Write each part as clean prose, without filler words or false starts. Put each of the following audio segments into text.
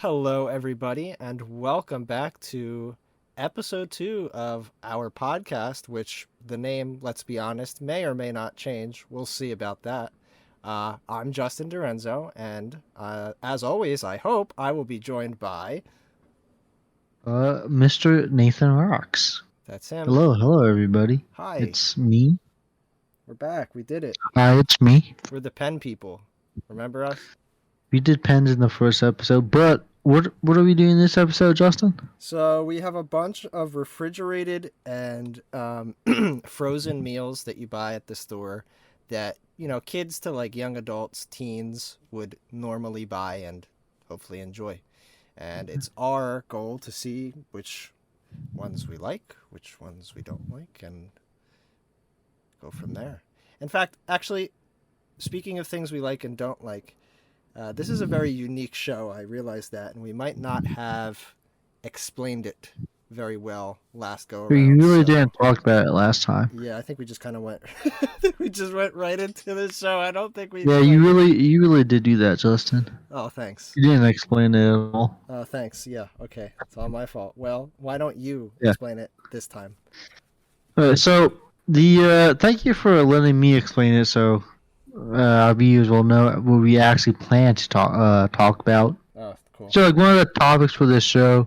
Hello, everybody, and welcome back to episode 2 of our podcast, which the name, let's be honest, may or may not change. We'll see about that. I'm Justin Dorenzo, and as always, I hope I will be joined by. Mr. Nathan Rocks. That's him. Hello, everybody. Hi. It's me. We're back. We did it. Hi, it's me. We're the pen people. Remember us? We did pens in the first episode, but what are we doing this episode, Justin? So we have a bunch of refrigerated and frozen meals that you buy at the store that, kids to like young adults, teens would normally buy and hopefully enjoy. And it's our goal to see which ones we like, which ones we don't like, and go from there. In fact, actually, speaking of things we like and don't like, this is a very unique show. I realize that, and we might not have explained it very well last go around. You really didn't talk about it last time. Yeah, I think we just kind of went. We just went right into the show. I don't think we. Yeah, you really did do that, Justin. Oh, thanks. You didn't explain it at all. Oh, thanks. Yeah, okay, it's all my fault. Well, why don't you explain it this time? So thank you for letting me explain it. So. Our viewers will know what we actually plan to talk about. Oh, cool. So, one of the topics for this show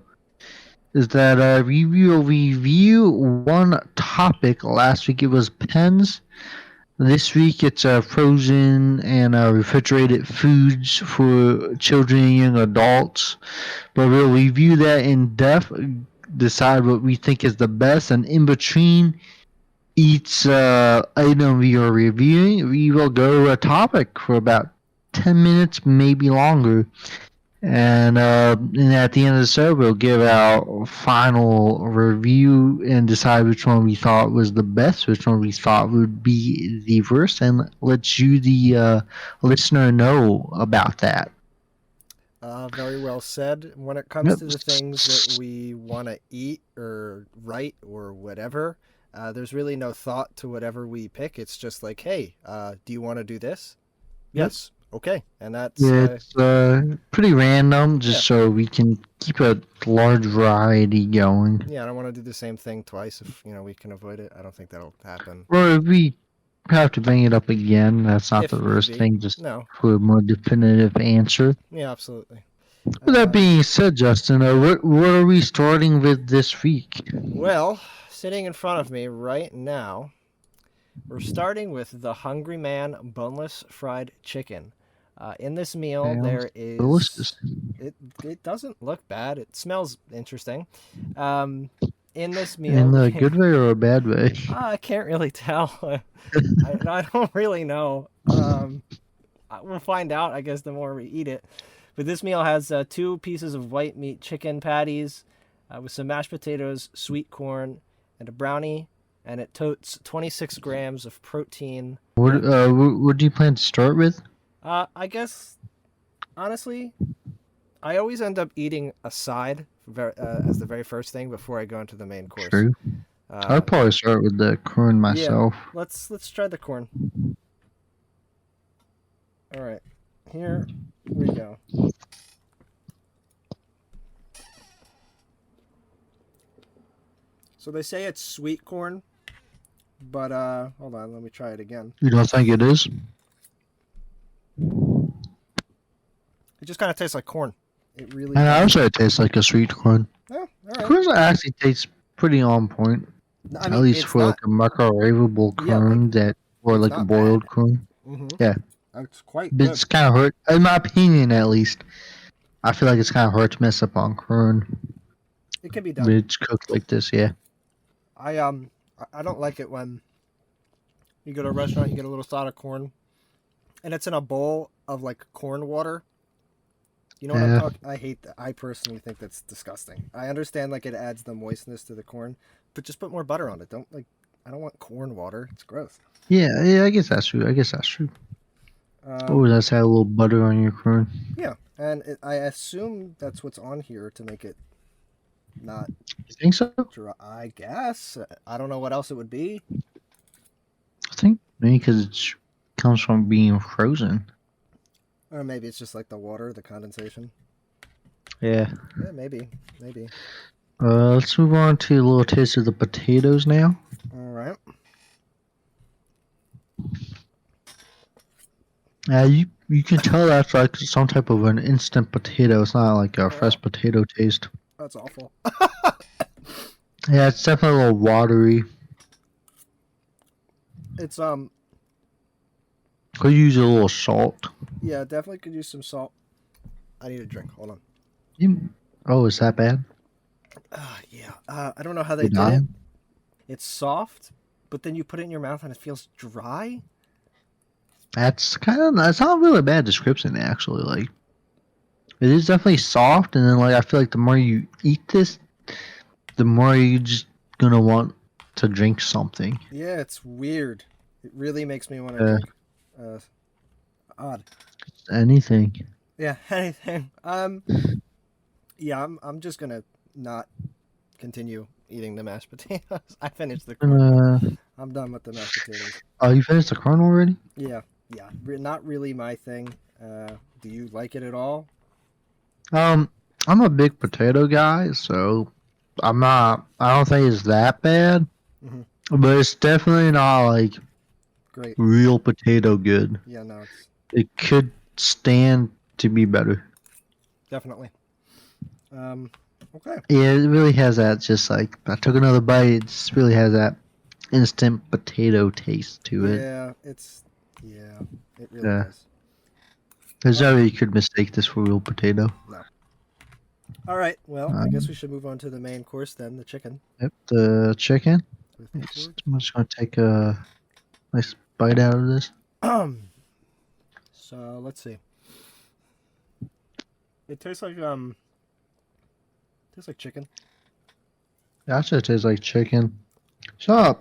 is that we will review one topic. Last week it was pens. This week it's frozen and refrigerated foods for children and young adults. But we'll review that in depth, decide what we think is the best, and in between each item we are reviewing, we will go to a topic for about 10 minutes, maybe longer. And at the end of the show, we'll give our final review and decide which one we thought was the best, which one we thought would be the worst, and let you, the listener, know about that. Very well said. When it comes to the things that we want to eat or write or whatever, there's really no thought to whatever we pick. It's just like, hey, do you want to do this? Yes. Okay. And that's... it's pretty random, just so we can keep a large variety going. Yeah, I don't want to do the same thing twice if, we can avoid it. I don't think that'll happen. Or if we have to bring it up again, that's not the worst thing, just for a more definitive answer. Yeah, absolutely. With that being said, Justin, what are we starting with this week? Well, sitting in front of me right now, we're starting with the Hungry Man boneless fried chicken. In this meal, there is delicious. It doesn't look bad. It smells interesting. In this meal, in a good way or a bad way? I can't really tell. I don't really know. We'll find out, I guess, the more we eat it. But this meal has 2 pieces of white meat chicken patties with some mashed potatoes, sweet corn, and a brownie, and it totes 26 grams of protein. What do you plan to start with? I guess, honestly, I always end up eating a side as the very first thing before I go into the main course. True. I'd probably start with the corn myself. Yeah, let's try the corn. All right, here we go. So they say it's sweet corn, but hold on, let me try it again. You don't think it is? It just kind of tastes like corn. It really. And I would say it tastes like a sweet corn. Oh, all right. Corn actually tastes pretty on point. At least for like a microwavable corn or like a boiled corn. Mm-hmm. Yeah. It's quite good. It's kind of hard, in my opinion at least. I feel like it's kind of hard to mess up on corn. It can be done. But it's cooked like this, yeah. I don't like it when you go to a restaurant, you get a little side of corn, and it's in a bowl of like corn water. You know what I'm talking? I hate that. I personally think that's disgusting. I understand like it adds the moistness to the corn, but just put more butter on it. I don't want corn water. It's gross. Yeah, I guess that's true. That's add a little butter on your corn. Yeah, and I assume that's what's on here to make it not. You think so? I guess. I don't know what else it would be. I think maybe because it comes from being frozen. Or maybe it's just like the water, the condensation. Yeah. Yeah, maybe. Maybe. Let's move on to a little taste of the potatoes now. All right. You can tell that's like some type of an instant potato. It's not like a Oh, fresh potato taste. that's awful. Yeah, it's definitely a little watery. It's Could use a little salt. yeah, definitely could use some salt. I need a drink. Hold on. Oh, is that bad? Yeah. I don't know how they You did it. dying? It's soft, but then you put it in your mouth and it feels dry. That's not really a bad description actually. Like it is definitely soft, and then like I feel like the more you eat this, the more you just gonna want to drink something. Yeah, it's weird. It really makes me want to Uh, drink. Uh, Odd. Anything. Yeah, anything. Yeah, I'm just gonna not continue eating the mashed potatoes. I finished the corn. Uh, I'm done with the mashed potatoes. oh, you finished the corn already? Yeah, yeah. Not really my thing. Do you like it at all? Um, I'm a big potato guy, so I'm not. I don't think it's that bad, Hmm. but it's definitely not like Great. real potato good. Yeah, no, it's It could stand to be better. definitely. Okay. Yeah, it really has that. Just like I took another bite, it just really has that instant potato taste to it. Yeah, it really Yeah, does. there's Uh, no way you could mistake this for real potato. no. All right. Well, I guess Um, we should move on to the main course then, the chicken yep, the chicken. with the I'm just gonna take a nice bite out of this. pork. So let's see. It tastes like chicken. It actually tastes like chicken. It's not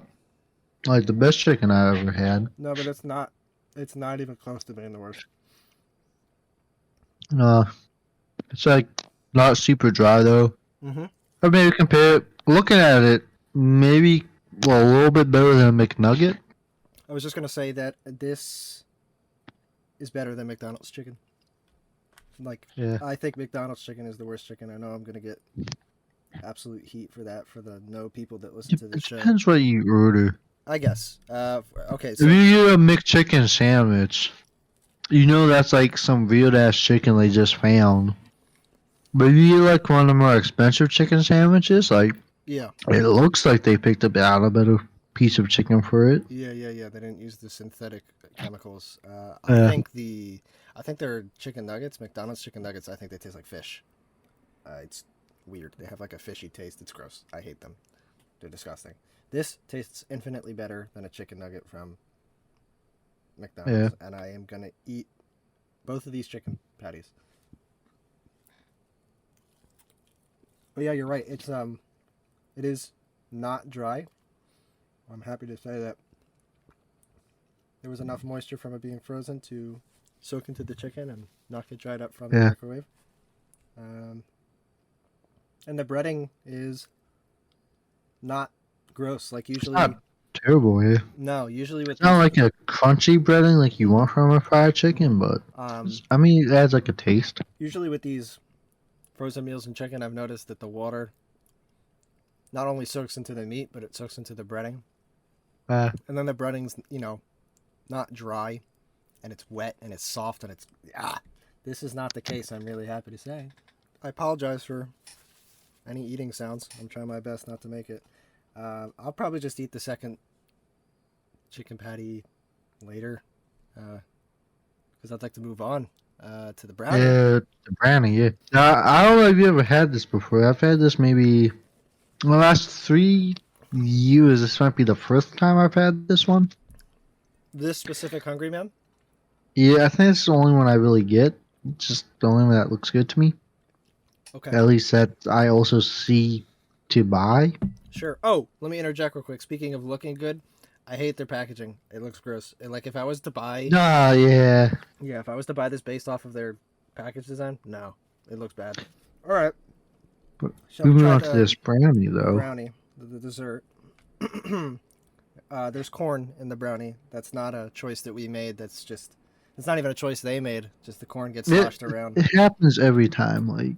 like the best chicken I ever had. No, but it's not. It's not even close to being the worst. Uh, it's like not super dry though. Mm-hmm. Or maybe compare it. Looking at it, maybe well a little bit better than a McNugget. I was just gonna say that this is better than McDonald's chicken. Like, Yeah. I think McDonald's chicken is the worst chicken. I know I'm gonna get absolute heat for that for the no people that listen to the It show. depends what you order. I guess. Okay, If so you get a McChicken sandwich, you know that's like some weird ass chicken they just found. But if you get like one of the more expensive chicken sandwiches, like yeah, it looks like they picked up out a better piece of chicken for it. yeah. They didn't use the synthetic chemicals. Yeah. I think their chicken nuggets, McDonald's chicken nuggets. I think they taste like fish. It's weird. They have like a fishy taste. It's gross. I hate them. They're disgusting. This tastes infinitely better than a chicken nugget from McDonald's, and I am gonna eat both of these chicken patties. But yeah, you're right. It is not dry. I'm happy to say that there was enough moisture from it being frozen to soak into the chicken and not get dried up from the Yeah. microwave. And the breading is not gross. Like It's usually, not terrible, yeah. no. Usually with It's not these, like a crunchy breading like you want from a fried chicken, but I mean it adds like a taste. usually with these frozen meals and chicken, I've noticed that the water not only soaks into the meat, but it soaks into the breading. Uh, And then the breading's, not dry and it's wet and it's soft and it's this is not the case, I'm really happy to say. I apologize for any eating sounds. I'm trying my best not to make it. I'll probably just eat the second chicken patty later because I'd like to move on to the brownie. yeah, the brownie, yeah. I don't know if you ever had this before. I've had this maybe in the last 3 years. This might be the first time I've had this one. This specific Hungry Man? Yeah, I think it's the only one I really get. It's just the only one that looks good to me. Okay. At least that I also see to buy. Sure. Oh, let me interject real quick. Speaking of looking good, I hate their packaging. It looks gross. And like if I was to buy, Ah, yeah. yeah, if I was to buy this based off of their package design, no, it looks bad. All right. But Shall we moving try on to this brownie, though. brownie, the dessert? There's corn in the brownie. That's not a choice that we made. It's not even a choice they made. Just the corn gets sloshed around. It happens every time. Like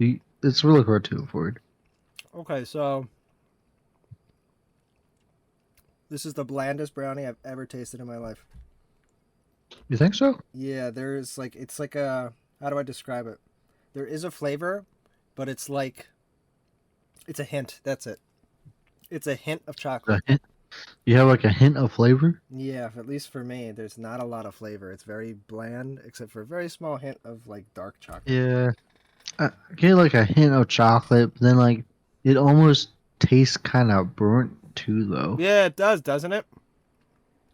It's really hard to avoid. Okay, so this is the blandest brownie I've ever tasted in my life. You think so? Yeah, there's like it's like a how do I describe it? There is a flavor, but it's like it's a hint. That's it. It's a hint of A chocolate. hint. You have like a hint of flavor. Yeah, at least for me, there's not a lot of flavor. It's very bland, except for a very small hint of like dark chocolate. Yeah, I get like a hint of chocolate, but then like it almost tastes kind of burnt too, though. Yeah, it does, doesn't it?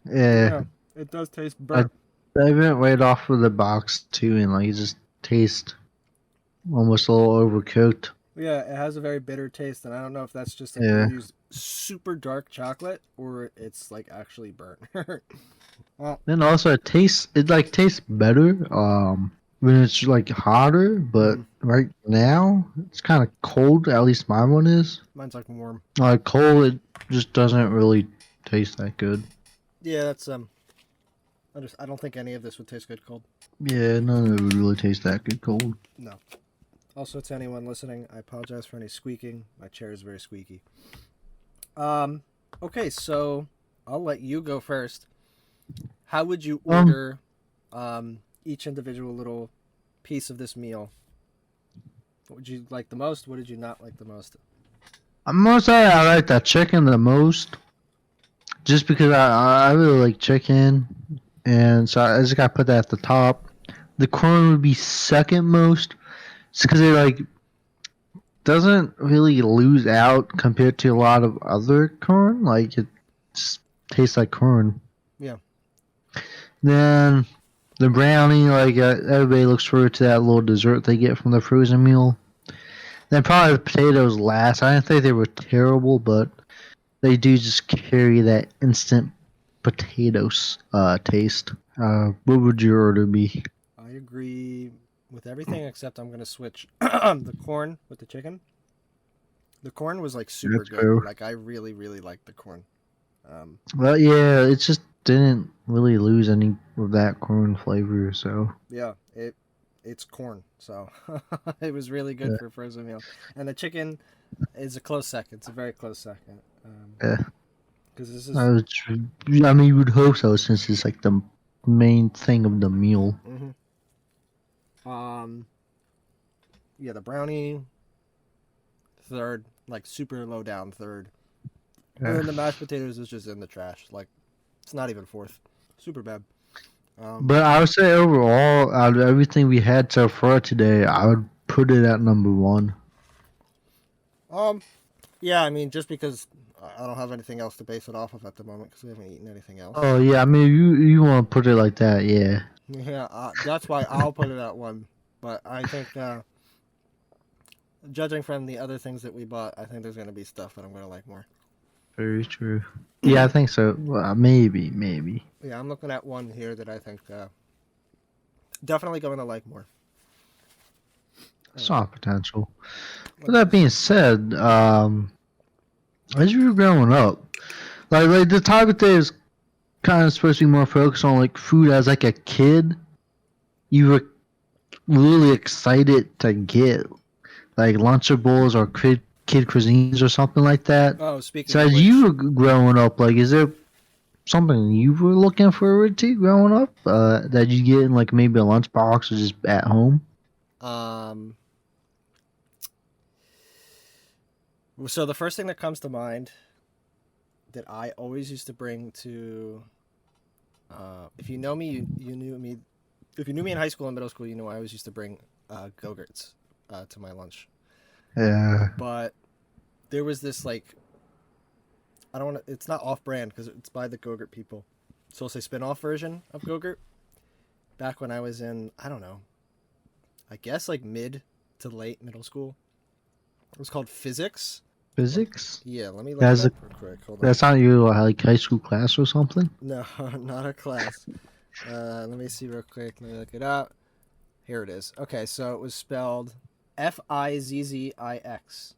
Yeah, Yeah, it does taste I burnt. I went right off of the box too, and like it just tastes almost a little overcooked. Yeah, it has a very bitter taste, and I don't know if that's just like they Yeah. used super dark chocolate or it's like actually burnt. Well, Then also it like tastes better when it's like hotter, but mhm, right now it's kind of cold. At least my one is. mine's like warm. Like cold, it just doesn't really taste that good. Yeah, that's I don't think any of this would taste good cold. Yeah, none of it would really taste that good cold. No. Also, to anyone listening, I apologize for any squeaking. My chair is very squeaky. Um, okay, so I'll let you go first. How would you Um, order each individual little piece of this meal? What would you like the most? What did you not like the most? I'm gonna say I like the chicken the most, just because I really like chicken, and so I just gotta put that at the top. The corn would be second most, just because it like doesn't really lose out compared to a lot of other corn. Like it just tastes like corn. Yeah. Then the brownie, like everybody looks forward to that little dessert they get from the frozen meal. Then probably the potatoes last. I didn't think they were terrible, but they do just carry that instant potatoes taste. What would your order be? I agree with everything except I'm gonna switch the corn with the chicken. The corn was like super That's good. fair. Like I really, really liked the corn. Um, Well, yeah, it just didn't really lose any of that corn flavor. So yeah, it's corn, so it was really good yeah, for a frozen meal. And the chicken is a close second. It's a very close second. yeah. Because this I, is was, I mean, you would hope so since it's like the main thing of the meal. hmm um yeah, the brownie third, like super low down third. And Yeah. then the mashed potatoes is just in the trash. Like it's not even fourth. Super bad. Um But I would say overall, out of everything we had so far today, I would put it at number one. um yeah, I mean just because I don't have anything else to base it off of at the moment because we haven't eaten anything else. Oh yeah, I mean you want to put it like that, yeah. Yeah, that's why I'll put it at one. But I think, judging from the other things that we bought, I think there's going to be stuff that I'm going to like more. Very true. Yeah, I think so. Well, maybe. Yeah, I'm looking at one here that I think definitely going to like more. Saw potential. Look With at that this. being said, as you were growing up, like the topic today is kind of supposed to be more focused on like food as like a kid. You were really excited to get like Lunchables or kid cuisines or something like that. Oh, So speaking of as you which, were growing up, like, is there something you were looking forward to growing up that you get in like maybe a lunchbox or just at home? um, so the first thing that comes to mind that I always used to bring to, if you know me, you knew me. If you knew me in high school and middle school, you know I always used to bring Go-Gurts to my lunch. Yeah. But there was this like I don't want to. It's not off-brand because it's by the Go-Gurt people. So it's a spin-off version of Go-Gurt. Back when I was in, I don't know, I guess like mid to late middle school. It was called Physics. Physics? Yeah, let me look it That's up real quick. Hold on. that's not your like high school class or something? No, not a class. Let me see real quick. Let me look it up. Here it is. Okay, so it was spelled Fizzix.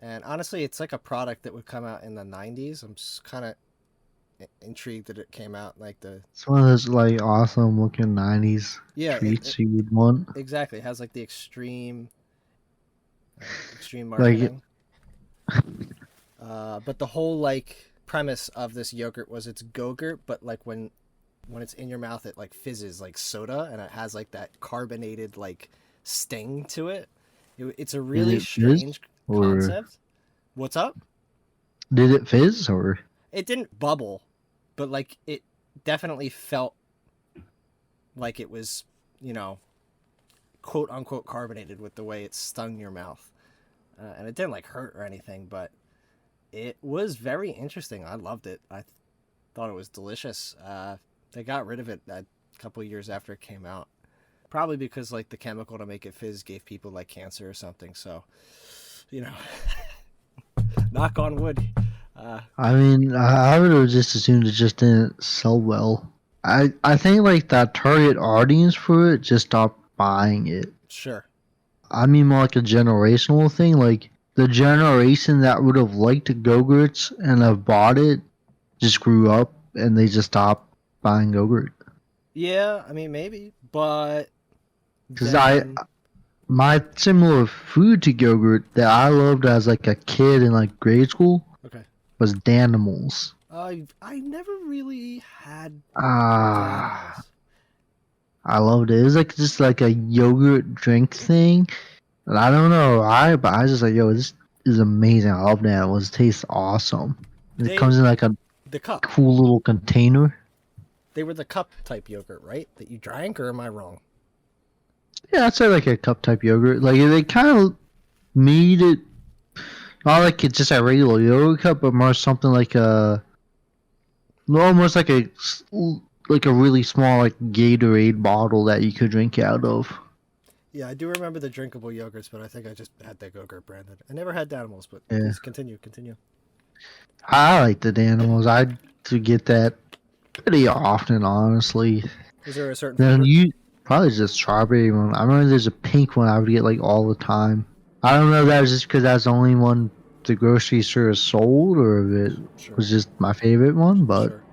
And honestly, it's like a product that would come out in the 90s. I'm just kind of intrigued that it came out like the It's one of those like awesome looking 90s yeah treats you would want. exactly. It has like the extreme Extreme Like, marketing. But the whole like premise of this yogurt was it's Go-Gurt, but like when it's in your mouth, it like fizzes like soda, and it has like that carbonated like sting to it. It's a did really it fizz? strange Or concept. What's up? did it fizz? Or It didn't bubble, but like it definitely felt like it was, you know, quote unquote carbonated with the way it stung your mouth. And it didn't like hurt or anything, but it was very interesting. I loved it. I thought it was delicious. They got rid of it a couple years after it came out, probably because like the chemical to make it fizz gave people like cancer or something. So, you know, knock on wood. I mean, I would have just assumed it just didn't sell well. I think like that target audience for it just stopped buying it. Sure. I mean more like a generational thing. Like the generation that would have liked Go-Gurts and have bought it just grew up and they just stopped buying Go-Gurt. Yeah, I mean maybe, but Because I then my similar food to Go-Gurt that I loved as like a kid in like grade school okay. was Danimals. I never really had Ah, Danimals. I loved it. It was like just like a yogurt drink thing. And I don't know why, but I was just like, yo, this is amazing. I love Danimals. It tastes awesome. It They comes in like a the cup. cool little container. They were the cup type yogurt, right? That you drank, or am I wrong? Yeah, I'd say like a cup type yogurt. Like they kind of made it not like it's just a regular yogurt cup, but more something like a almost like a really small like Gatorade bottle that you could drink out of. Yeah, I do remember the drinkable yogurts, but I think I just had that Go-Gurt branded. I never had Danimals, but Yeah, please continue, continue. I like the Danimals. I to get that pretty often, honestly. Is there a certain Then flavor? you probably just strawberry one. I remember there's a pink one I would get like all the time. I don't know if that was just because that's the only one the grocery store sold, or if it Sure, was just my favorite one. But sure,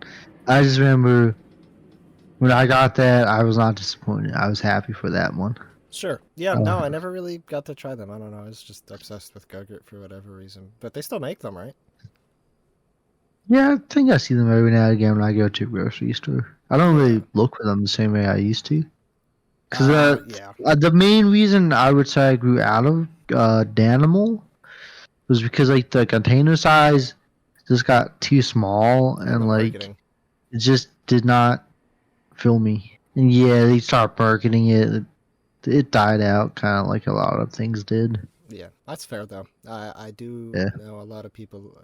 I just remember when I got that, I was not disappointed. I was happy for that one. sure. Yeah, Uh, no, I never really got to try them. I don't know. I was just obsessed with Go-Gurt for whatever reason. But they still make them, right? yeah, I think I see them every now and again when I go to a grocery store. I don't Yeah. really look for them the same way I used to. Because Yeah. the main reason I would say I grew out of Danimal was because like the container size just got too small Yeah, the and like marketing. it just did not fill me. And yeah, they started marketing it. It died out kind of like a lot of things did. Yeah, that's fair though. I do Yeah. know a lot of people.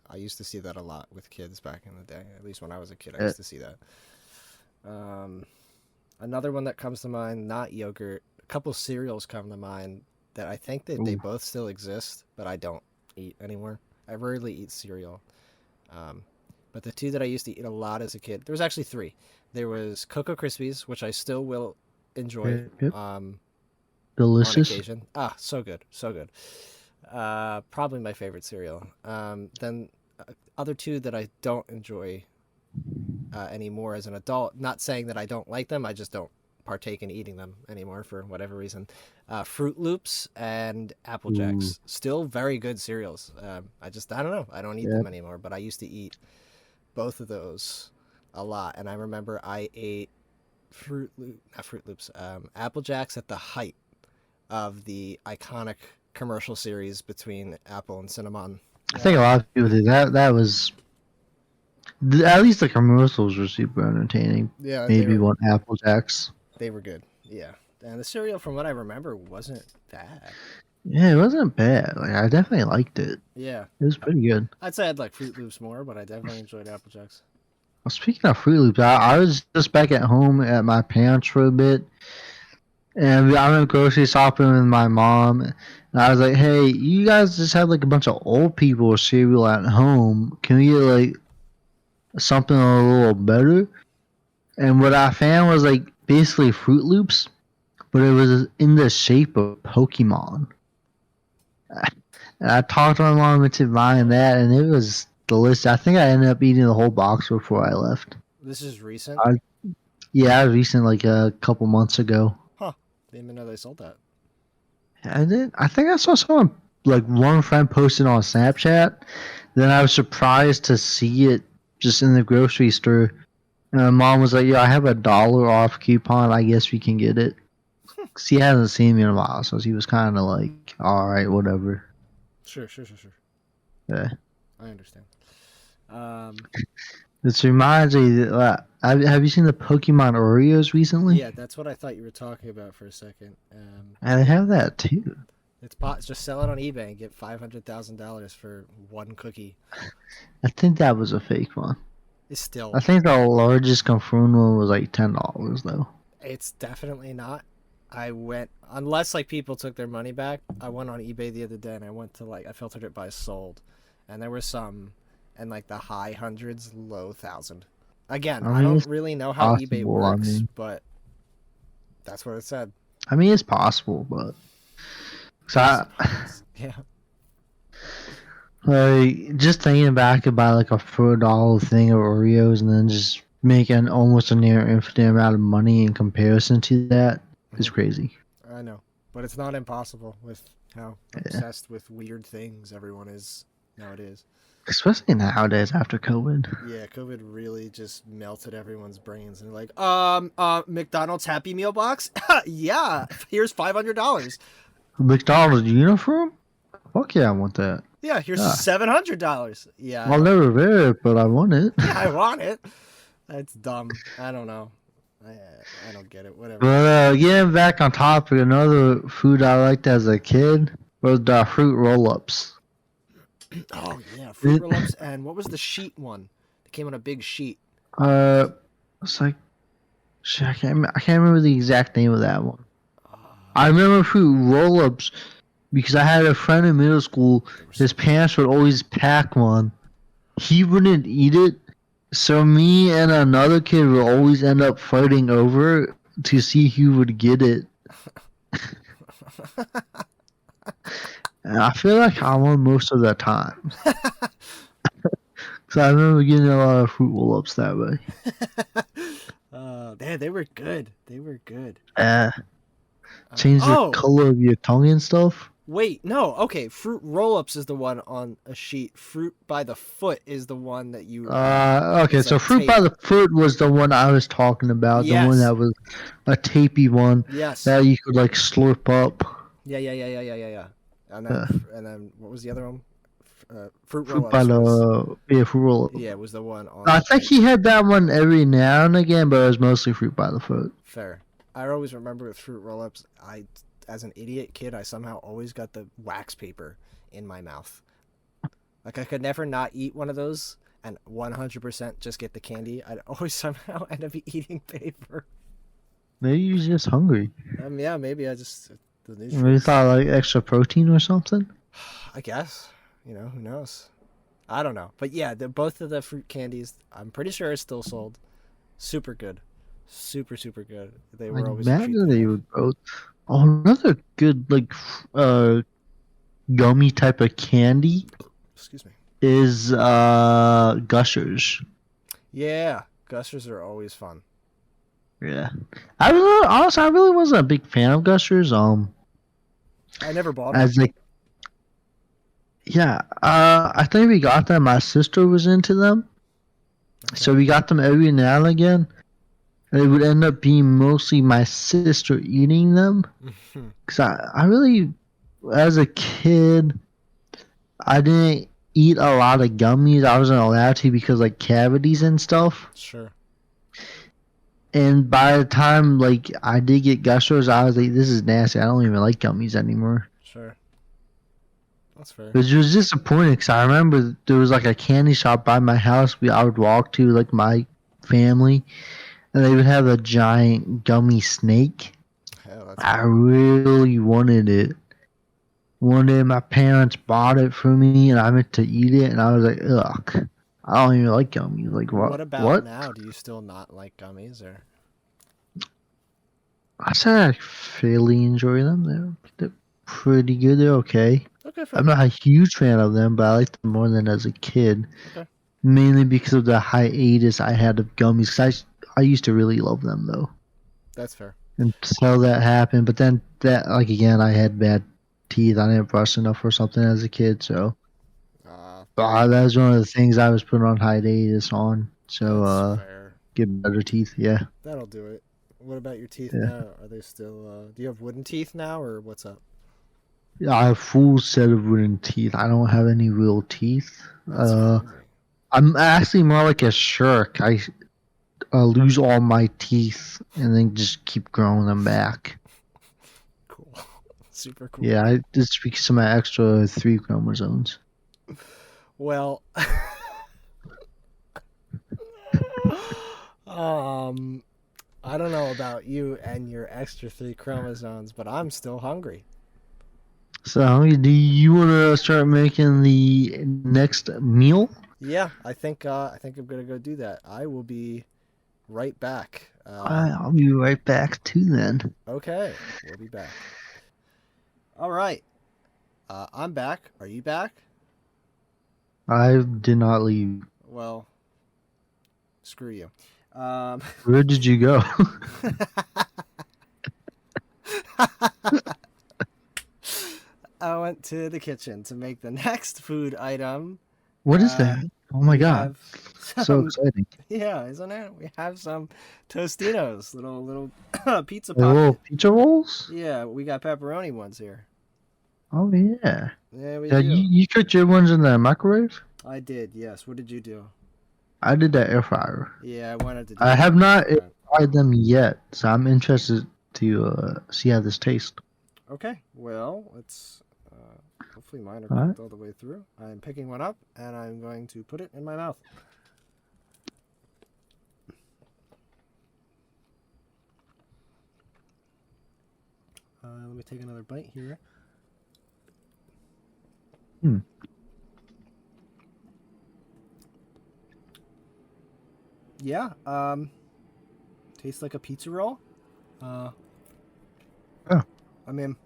I used to see that a lot with kids back in the day. At least when I was a kid, I Uh, used to see that. Um, Another one that comes to mind, not yogurt. A couple cereals come to mind that I think that they ooh. both still exist, but I don't eat anymore. I rarely eat cereal. Um, but the two that I used to eat a lot as a kid, there was actually three. There was Cocoa Krispies, which I still will enjoy Yep, yep. um, on Delicious. occasion. Ah, so good, so good. Probably my favorite cereal. Then other two that I don't enjoy anymore as an adult. Not saying that I don't like them, I just don't partake in eating them anymore for whatever reason. Fruit Loops and Apple Ooh. Jacks, still very good cereals. I don't know. I don't eat them Yep. anymore, but I used to eat both of those a lot. And I remember I ate not Fruit Loops, Apple Jacks at the height of the iconic commercial series between Apple and Cinnamon. I think a lot of people did that. That was at least the commercials were super entertaining. Yeah, Made me want Apple Jacks. they were good. Yeah, and the cereal, from what I remember, wasn't bad. Yeah, it wasn't bad. Like I definitely liked it. Yeah, It was pretty good. I'd say I'd like Fruit Loops more, but I definitely enjoyed Apple Jacks. Well, speaking of Fruit Loops, I was just back at home at my parents for a bit, and I went grocery shopping with my mom. And I was like, "Hey, you guys just have like a bunch of old people cereal at home. Can we get like something a little better?" And what I found was like basically Fruit Loops, but it was in the shape of Pokemon. And I talked my mom into buying that, and it was delicious. I think I ended up eating the whole box before I left. This is recent, I, yeah, I recent like a couple months ago. huh? Didn't even know they sold that. I think I saw someone like one friend posted on Snapchat. Then I was surprised to see it just in the grocery store. And my mom was like, "Yo, I have $1 off coupon. I guess we can get it." 'Cause he hasn't seen me in a while, so he was kind of like, "All right, whatever." Sure, sure, sure, sure. Yeah. I understand. Um, This reminds me that have you seen the Pokemon Oreos recently? yeah, that's what I thought you were talking about for a second. And they Yeah, have that too. just sell it on eBay and get $500,000 for one cookie. I think that was a fake one. It's I still, think the largest confirmed one was like $10 though. it's definitely not. I went unless like people took their money back. I went on eBay the other day and I went to like I filtered it by sold, and there were some, and like the high hundreds, low thousand. Again, I I mean, don't it's really know how eBay possible. works, but that's what it said. It's possible, but so I I, suppose. Yeah. like just thinking back about like a $4 thing of Oreos and then just making almost a near infinite amount of money in comparison to that is Mhm. crazy. I know, but it's not impossible with how Yeah. obsessed with weird things everyone is nowadays. Especially nowadays after COVID. Yeah, COVID really just melted everyone's brains and like, McDonald's Happy Meal box? Yeah, here's $500. McDonald's uniform? Fuck yeah, I want that. Yeah, here's Yeah. $700. Yeah, I'll never wear it, but I want it. yeah, I want it. That's dumb. I don't know. I don't get it. Whatever. But getting back on topic, another food I liked as a kid was the fruit roll-ups. Oh yeah, fruit roll-ups and what was the sheet one? It came on a big sheet. It's like shit, I can't remember the exact name of that one. Uh, I remember fruit roll-ups because I had a friend in middle school. there was His parents would always pack one. He wouldn't eat it, so me and another kid would always end up fighting over it to see who would get it. And I feel like I won most of the time. So I remember getting a lot of fruit roll-ups that way. they were good. They were good. Change the Oh, color of your tongue and stuff. wait, no. Okay, fruit roll-ups is the one on a sheet. Fruit by the foot is the one that you. Okay, It's so like fruit by tape. the foot was the one I was talking about. The one Yes. that was a tapey one Yes. that you could like slurp up. Yeah, yeah, yeah, yeah, yeah, yeah, yeah. Uh, And then what was the other one? Fruit fruit by roll-ups was. the fruit roll. Yeah, it was the one on. I think he had that one every now and again, but it was mostly fruit by the foot. Fair. I always remember with fruit roll-ups, as an idiot kid, I somehow always got the wax paper in my mouth. Like I could never not eat one of those and 100% just get the candy. I'd always somehow end up eating paper. Maybe you was just hungry. Yeah, maybe I just the Maybe you nutrients. thought like extra protein or something. I guess. Who knows? I don't know. But yeah, both of the fruit candies, I'm pretty sure are still sold. Super good. Super, super good. They I were always a treat imagine to they have. would both. Oh, another good like gummy type of candy Excuse me. is Gushers. Yeah, gushers are always fun. Yeah, honestly, I really wasn't a big fan of Gushers. I never bought them. As like, yeah, I think we got them. My sister was into them, so we got them every now and again. And it would end up being mostly my sister eating them, because I really, as a kid, I didn't eat a lot of gummies. I wasn't allowed to because like cavities and stuff. Sure. And by the time like I did get gushers, I was like, "This is nasty. I don't even like gummies anymore." Sure. That's fair. Which was disappointing because I remember there was like a candy shop by my house. I would walk to like my family, and they would have a giant gummy snake. Hell, that's I cool. really wanted it. One day my parents bought it for me, and I meant to eat it, and I was like, "Ugh, I don't even like gummies." Like what? What about What? now? Do you still not like gummies or? I said I fairly enjoy them. They're pretty good. They're okay. Okay, fair. I'm not a huge fan of them, but I liked them more than as a kid. Okay. Mainly because of the hiatus I had of gummies. 'Cause I used to really love them though. That's fair. Until that happened, but then that like again, I had bad teeth. I didn't brush enough or something as a kid, so There you that go. was one of the things I was put on hiatus on. So That's fair. get better teeth. Yeah, That'll do it. What about your teeth yeah. now? Are they still? Do you have wooden teeth now, or what's up? Yeah, I have full set of wooden teeth. I don't have any real teeth. That's crazy. I'm actually more like a shark. I lose all my teeth and then just keep growing them back. Cool. Super cool. Yeah, I just because of my extra 3 chromosomes. Well, um, I don't know about you and your extra 3 chromosomes, but I'm still hungry. So, do you want to start making the next meal? Yeah, I think I'm gonna go do that. I will be right back. I'll be right back too then. Okay, we'll be back. All right. I'm back. Are you back? I did not leave. Well, screw you. Um, Where did you go? I went to the kitchen to make the next food item. What is Uh, that? Oh my we god. have So some, exciting. yeah, isn't it? We have some Tostinos, little pizza The little pocket. pizza rolls? Yeah, we got pepperoni ones here. Oh yeah. Yeah, we Yeah, you, do. you cooked your ones in the microwave? I did, yes. What did you do? I did that air fryer. Yeah, I wanted to do I that have at not some point. tried them yet, so I'm interested to see how this tastes. Okay, well, let's. Hopefully, mine are All right. cooked all the way through. I'm picking one up and I'm going to put it in my mouth. Let me take another bite here. Hmm. Yeah, tastes like a pizza roll. Uh, Oh, I mean,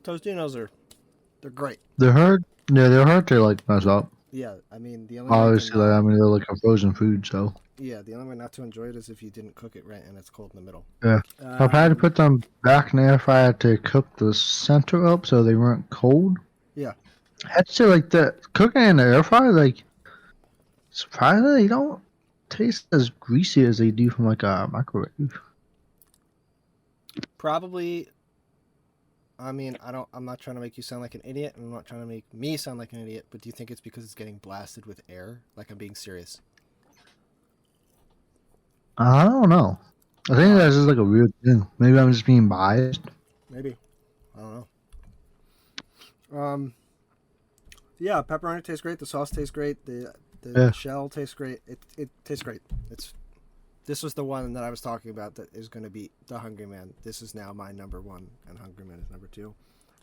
Tostinos they're great. they're hard. Yeah, they're hard to like mess up. Yeah, I mean the only way to Obviously, like, not I mean they're like a frozen food, so yeah the only way not to enjoy it is if you didn't cook it right and it's cold in the middle. yeah. I've had to Um, put them back in the air fryer to cook the center up so they weren't cold. yeah, I'd say like the cooking in the air fryer, like surprisingly, they don't taste as greasy as they do from like a microwave. probably. I mean, I'm not trying to make you sound like an idiot, and I'm not trying to make me sound like an idiot. But do you think it's because it's getting blasted with air? Like I'm being serious. I don't know. I think Uh, that's just like a weird thing. Maybe I'm just being biased. maybe I don't know. Yeah, pepperoni tastes great. The sauce tastes great. The Yeah. shell tastes great. It tastes great. This was the one that I was talking about that is going to be the Hungry Man. This is now my number one, and Hungry Man is number two.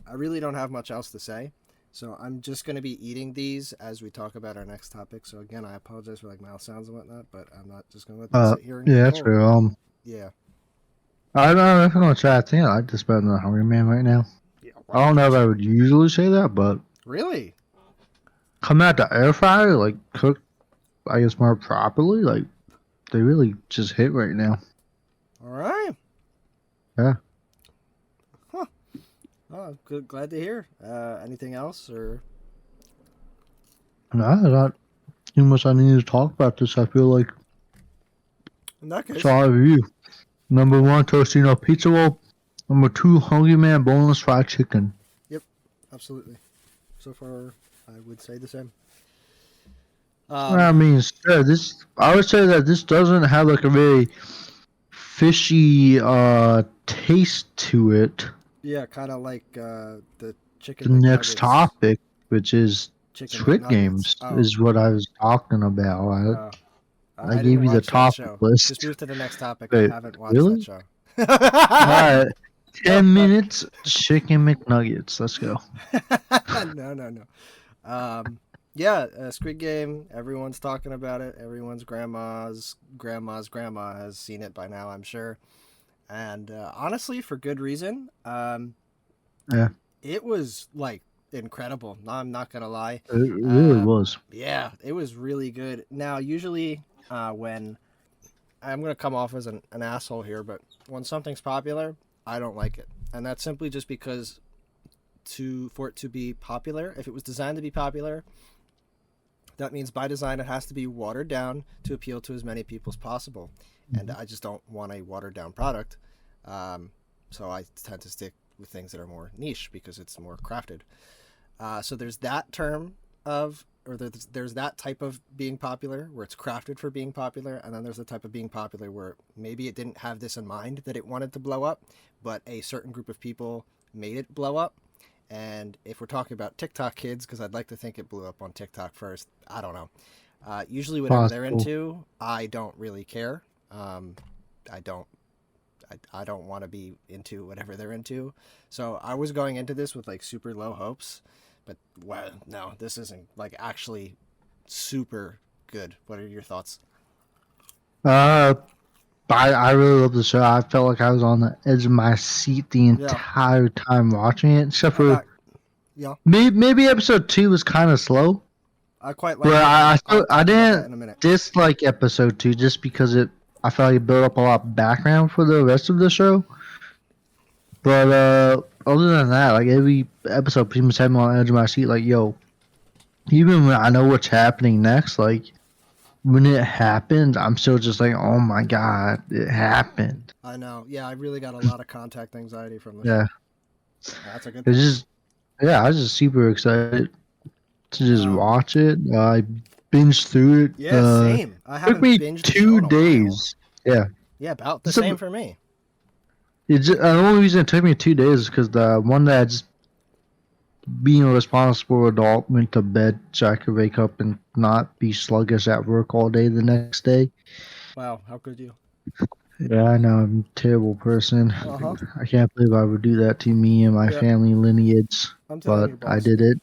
I really don't have much else to say, so I'm just going to be eating these as we talk about our next topic. So again, I apologize for like mouth sounds and whatnot, but I'm not just going to let these sit here and Yeah, get that's cold. fair. Yeah. I don't know if I'm gonna try. I think I like this better than the Hungry Man right now. Yeah. I Why don't would know if I you? would usually say that, but Really? coming out the air fryer, like cooked, I guess more properly, like they really just hit right now. All right. Yeah. Huh. Oh, good. Glad to hear. Anything else or? No, not too much I need to talk about this. I feel like In that it's case, all of you. Number one, Tostino pizza roll. Number two, Hungry Man boneless fried chicken. yep, absolutely. So far, I would say the same. I mean, sure, this I would say that this doesn't have like a very fishy taste to it. Yeah, kind of like the The chicken next McNuggets. topic, which is Chicken Squid McNuggets. Games, Oh, is what I was talking about. uh, I I didn't gave you the watch that topic show. Just list. move to the next topic. I Wait, haven't watched that really? show. Alright, 10 minutes, chicken McNuggets. Let's go. No, no, no. Yeah, Squid Game. Everyone's talking about it. Everyone's grandma's grandma has seen it by now, I'm sure. And honestly, for good reason. Yeah, It was like incredible. I'm not gonna lie. it really was. Yeah, it was really good. Now, usually, when I'm gonna come off as an asshole here, but when something's popular, I don't like it. and that's simply just because for it to be popular, if it was designed to be popular, that means by design it has to be watered down to appeal to as many people as possible. And Mhm. I just don't want a watered down product. So I tend to stick with things that are more niche because it's more crafted. So there's that term of, or there's that type of being popular where it's crafted for being popular, and then there's the type of being popular where maybe it didn't have this in mind that it wanted to blow up, but a certain group of people made it blow up. And if we're talking about TikTok kids, because I'd like to think it blew up on TikTok first, I don't know. Usually, whatever they're Possible. into, I don't really care. I don't. I don't want to be into whatever they're into. So I was going into this with like super low hopes, but well, no, this isn't like actually super good. What are your thoughts? Uh, I really love the show. I felt like I was on the edge of my seat the Yeah, entire time watching it, except I for got. Yeah, maybe episode 2 was kind of slow. I quite But liked it, and I'll I talk about that didn't in a minute. dislike episode 2 just because I felt like it built up a lot of background for the rest of the show. But other than that, like every episode pretty much had me on the edge of my seat. Like, yo, even when I know what's happening next, like when it happens, I'm still just like, oh my god, it happened. I know. Yeah, I really got a lot of contact anxiety from the Yeah, show. That's a good it's thing. just yeah, I was just super excited to just Um, watch it. I binged through it. yeah, same. I Took haven't me binged a show two in a while. days. Yeah, Yeah, about the it's a, same for me. the only reason it took me 2 days is because the one that I just being a responsible adult went to bed so I could wake up and not be sluggish at work all day the next day. Wow, how could you? Yeah, I know I'm a terrible person. Uh huh. I can't believe I would do that to me and my Yeah, family lineage, I'm telling but you, I boss. did it.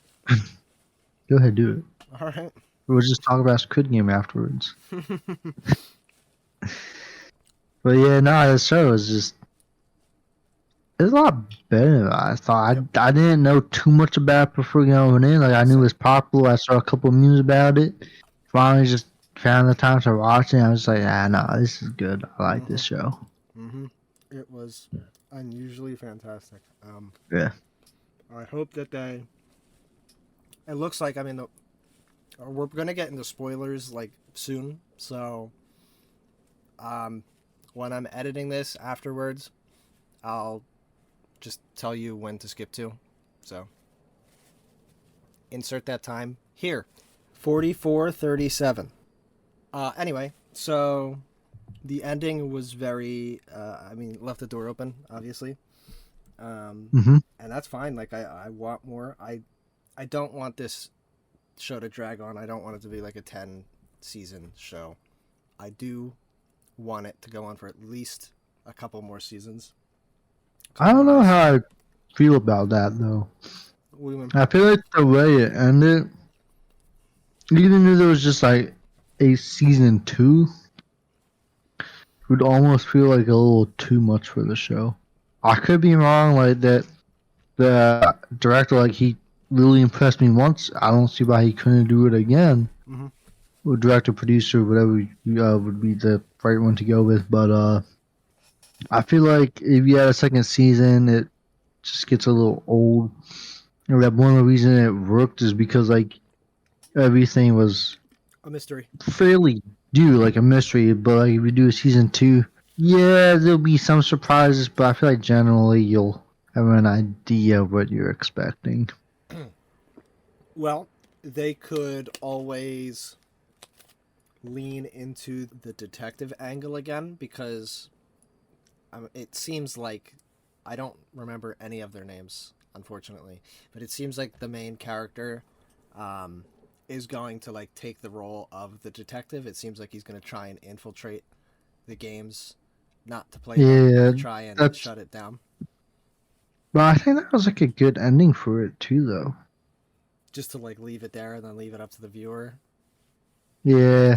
Go ahead, do it. All right. We'll just talk about Squid Game afterwards. But yeah, no, the show is just it's a lot better than I thought. Yep. I didn't know too much about it before going in. Like I knew it was Same. popular. I saw a couple of memes about it. Finally, just found the time to watch it. I was like, ah, no, this is good. I like this Mhm. show. Mhm. It was unusually fantastic. Yeah. I hope that they. It looks like we're gonna get into spoilers like soon. So, um, when I'm editing this afterwards, I'll just tell you when to skip to. So, insert that time here. 44:37. Anyway, so the ending was very left the door open, obviously. hmm And that's fine. Like I want more. I don't want this show to drag on. I don't want it to be like a 10 season show. I do want it to go on for at least a couple more seasons. I Because don't when know how I feel about that though. we went, I feel like the way it ended, even though there was just like a season 2, would almost feel like a little too much for the show. I could be wrong, like that the director, like he really impressed me once. I don't see why he couldn't do it again. mm-hmm. Or director, producer, whatever would be the right one to go with. But I feel like if you had a second season, it just gets a little old. And that one of the reason it worked is because like everything was A mystery. fairly new, like a mystery. But like if you do a season 2, yeah, there'll be some surprises. But I feel like generally you'll have an idea of what you're expecting. Well, they could always lean into the detective angle again because it seems like I don't remember any of their names, unfortunately, but it seems like the main character um, is going to like take the role of the detective. It seems like he's going to try and infiltrate the games, not to play them, but Yeah, to try and that's. shut it down, But I think that was like a good ending for it too, though. just to like leave it there and then leave it up to the viewer. Yeah,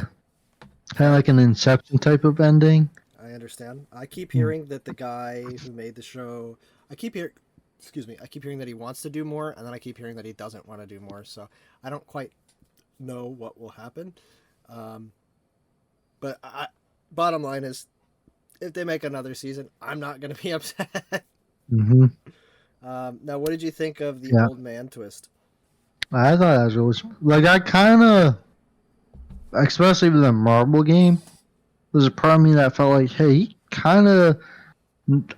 kind of I like an Inception type of ending. I understand. I keep Hmm. hearing that the guy who made the show, I keep hearing, excuse me, I keep hearing that he wants to do more, and then I keep hearing that he doesn't want to do more. So I don't quite know what will happen. Um, but bottom line is, if they make another season, I'm not going to be upset. Mm-hmm. Now, what did you think of the Yeah. old man twist? I thought that was really like I kind of, especially with the marble game. There's a part of me that felt like, hey, he kind of.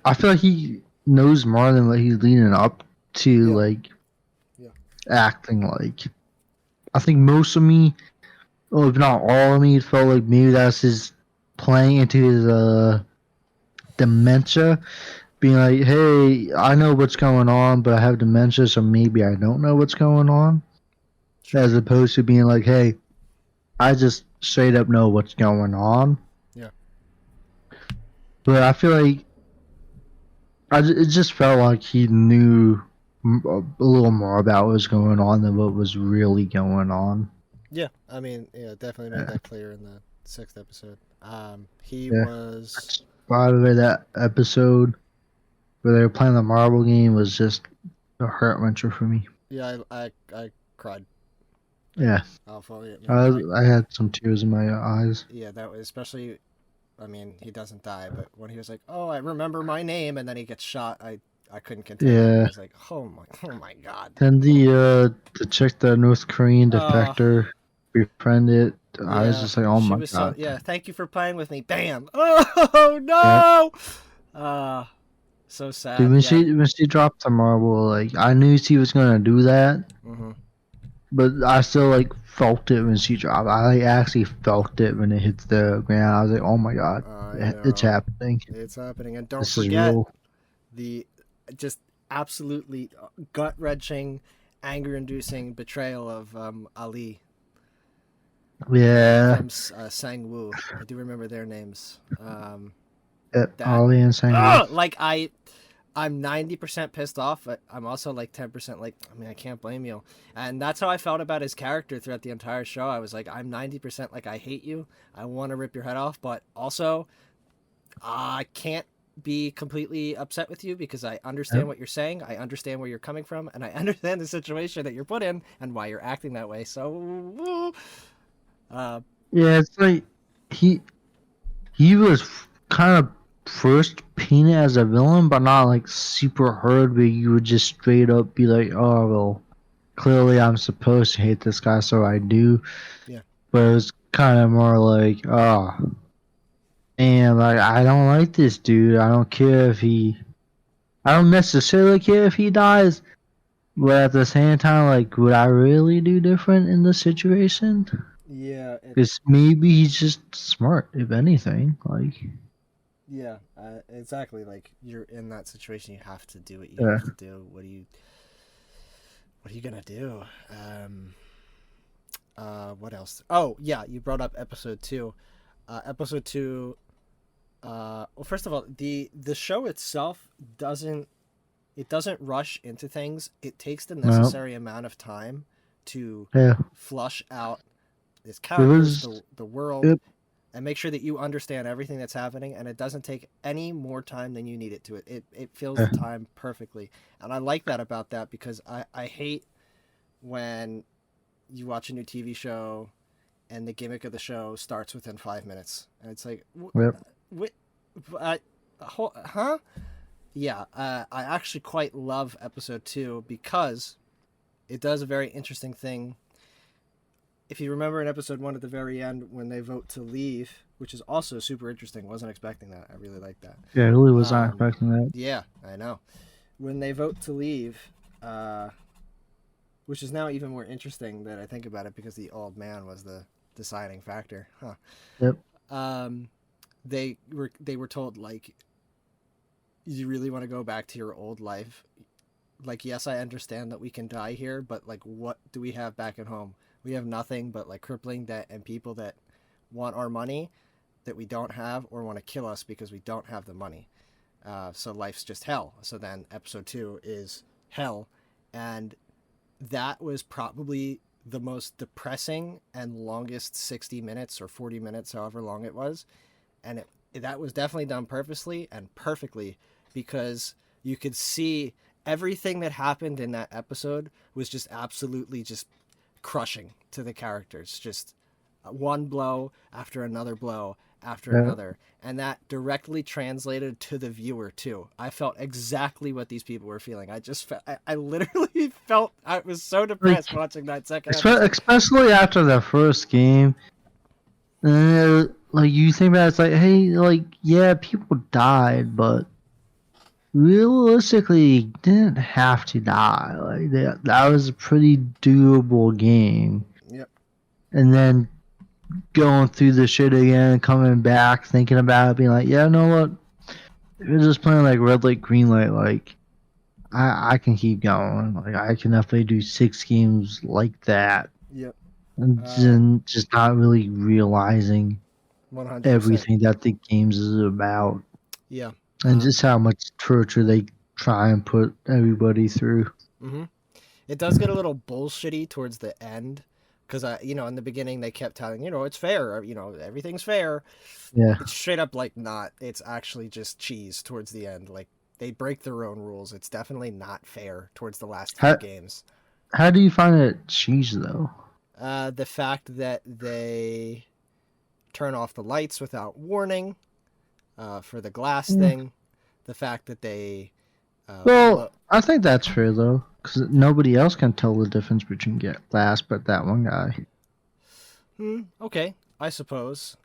I feel like he knows more than what he's leading up to, Yeah, like yeah, acting like. I think most of me, or if not all of me, felt like maybe that's his playing into his dementia, being like, hey, I know what's going on, but I have dementia, so maybe I don't know what's going on. sure. As opposed to being like, hey, I just straight up know what's going on. Yeah, But I feel like it just felt like he knew a little more about what was going on than what was really going on. yeah. I mean, yeah, definitely made Yeah. that clear in the sixth episode. He Yeah. was. By the way, that episode where they were playing the marble game was just a heart wrencher for me. Yeah, I cried. I, Yeah. I'll fully admit I, I. I had some tears in my eyes. Yeah, that was especially. I mean, he doesn't die, but when he was like, "Oh, I remember my name," and then he gets shot, I couldn't contain it. I Yeah. was like, oh my god. Then the chick, the North Korean Uh, defector, befriended. I was yeah, just like, oh she my was so. god. Yeah, thank you for playing with me. Bam. Oh Yeah. no. Uh, so Dude, sad. Yeah. when she dropped the marble, like I knew she was gonna do that, Mm-hmm. but I still like felt it when she dropped. I like actually felt it when it hits the ground. I was like, oh my god, I it's know happening. it's happening, and don't This is forget real. the just absolutely gut wrenching, anger inducing betrayal of Ali Yeah. from Sang Woo. I do remember their names. That Ollie and Sangu. like I'm 90% pissed off, but I'm also like 10% like, I mean, I can't blame you. And that's how I felt about his character throughout the entire show. I was like, I'm 90% like, I hate you. I want to rip your head off, but also I can't be completely upset with you because I understand Yep. what you're saying. I understand where you're coming from, and I understand the situation that you're put in and why you're acting that way. So, uh, Yeah, it's like he he was kind of first painted as a villain, but not like super hard where you would just straight up be like, oh well, clearly I'm supposed to hate this guy, so I do. yeah, But it was kind of more like, oh, and like I don't like this dude. I don't care if he. I don't necessarily care if he dies, but at the same time, like, would I really do different in this situation? yeah, Because maybe he's just smart, if anything. Like, yeah, exactly. Like you're in that situation, you have to do what you yeah, have to do. What are you gonna do? What else? Oh, yeah, you brought up episode two. Episode two. Well, first of all, the show itself doesn't rush into things. It takes the well, necessary amount of time to yeah. flush out its It characters, was, the world, it, and make sure that you understand everything that's happening. And it doesn't take any more time than you need it to. It fills yeah, the time perfectly, and I like that about that because I hate when you watch a new TV show and the gimmick of the show starts within 5 minutes, and it's like, yep, what, huh? Yeah, I actually quite love episode two because it does a very interesting thing. If you remember in episode one at the very end when they vote to leave, which is also super interesting, wasn't expecting that. I really like that. yeah, I really was not Um, expecting that. yeah, I know. When they vote to leave, which is now even more interesting that I think about it because the old man was the deciding factor. Huh. Yep, Um, they were told like, you really want to go back to your old life? Like, yes, I understand that we can die here, but like, what do we have back at home? We have nothing but like crippling debt and people that want our money that we don't have or want to kill us because we don't have the money. So life's just hell. So then episode two is hell, and that was probably the most depressing and longest 60 minutes or 40 minutes, however long it was. And that was definitely done purposely and perfectly because you could see everything that happened in that episode was just absolutely just crushing to the characters. Just one blow after another blow after Yeah. another, and that directly translated to the viewer too. I felt exactly what these people were feeling. I literally felt I was so Like, depressed watching that second episode. especially after the first game, like you think about it, it's like, hey, like yeah, people died, but realistically, didn't have to die. Like that was a pretty doable game. Yep. And then going through the shit again, coming back, thinking about it, being like, yeah, you know what? If you're just playing like red light, green light, like I can keep going. Like I can definitely do 6 games like that, Yep. and then just not really realizing 100%. everything that the games is about, Yeah. and just how much torture they try and put everybody through. Mm-hmm. It does get a little bullshitty towards the end, because in the beginning they kept telling, it's fair, everything's fair. Yeah. It's straight up like not. It's actually just cheese towards the end. Like they break their own rules. It's definitely not fair towards the last few How games. how do you find it cheese though? The fact that they turn off the lights without warning for the glass Yeah. thing, the fact that they Well, I think that's fair though, because nobody else can tell the difference between glass but that one guy. okay, I suppose.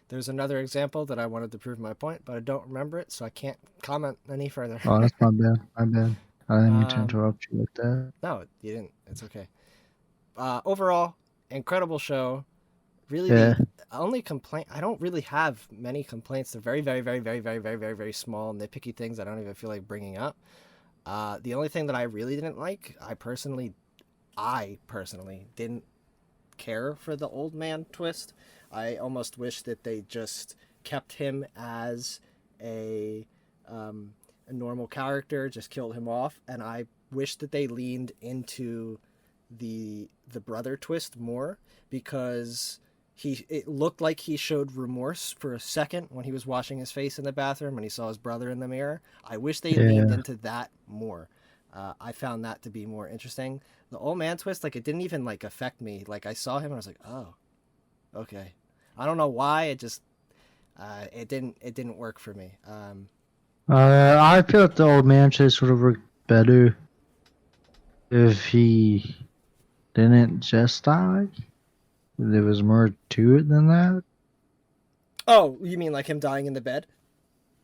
There's another example that I wanted to prove my point, but I don't remember it, so I can't comment any further. Oh, that's my bad. My bad. I didn't mean to um, interrupt you like that. no, you didn't. It's okay. Overall, incredible show. Really, Yeah. the only complaint, I don't really have many complaints. They're very, very, very, very, very, very, very, very small nitpicky things I don't even feel like bringing up. The only thing that I really didn't like, I personally didn't care for the old man twist. I almost wish that they just kept him as a a normal character, just killed him off, and I wish that they leaned into the brother twist more, because it looked like he showed remorse for a second when he was washing his face in the bathroom and he saw his brother in the mirror. I wish they leaned Yeah. into that more. I found that to be more interesting. The old man twist, like, it didn't even like affect me. Like, I saw him and I was like, oh, okay. I don't know why. It didn't work for me. I feel like the old man chase would have worked better if he didn't just die. There was more to it than that. Oh, you mean like him dying in the bed?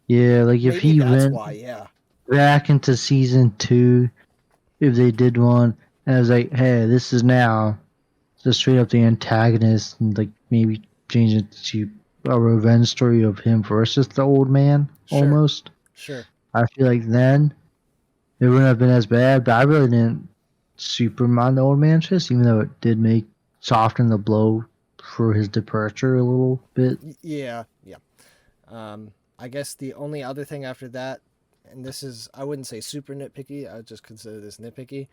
Yeah, like if Maybe he that's went why. Yeah. back into season 2, if they did one, and it was like, hey, this is now just straight up the antagonist, and like maybe change it to a revenge story of him versus the old man, Sure. almost. Sure. I feel like then it wouldn't have been as bad, but I really didn't super mind the old man twist, even though it did make soften the blow for his departure a little bit. Yeah. Yeah. I guess the only other thing after that, and this is, I wouldn't say super nitpicky, I would just consider this nitpicky.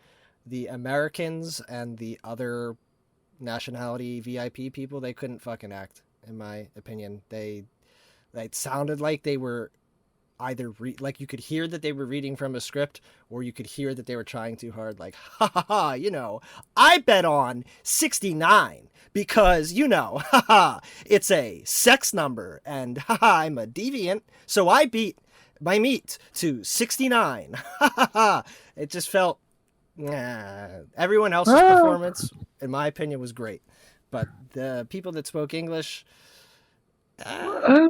The Americans and the other nationality VIP people, they couldn't fucking act, in my opinion. It sounded like they were either like you could hear that they were reading from a script, or you could hear that they were trying too hard, like, ha ha ha, I bet on 69 because haha, it's a sex number, and haha, I'm a deviant, so I beat my meat to 69. Haha. It just felt, everyone else's Ah, performance, in my opinion, was great, but the people that spoke English, uh, uh,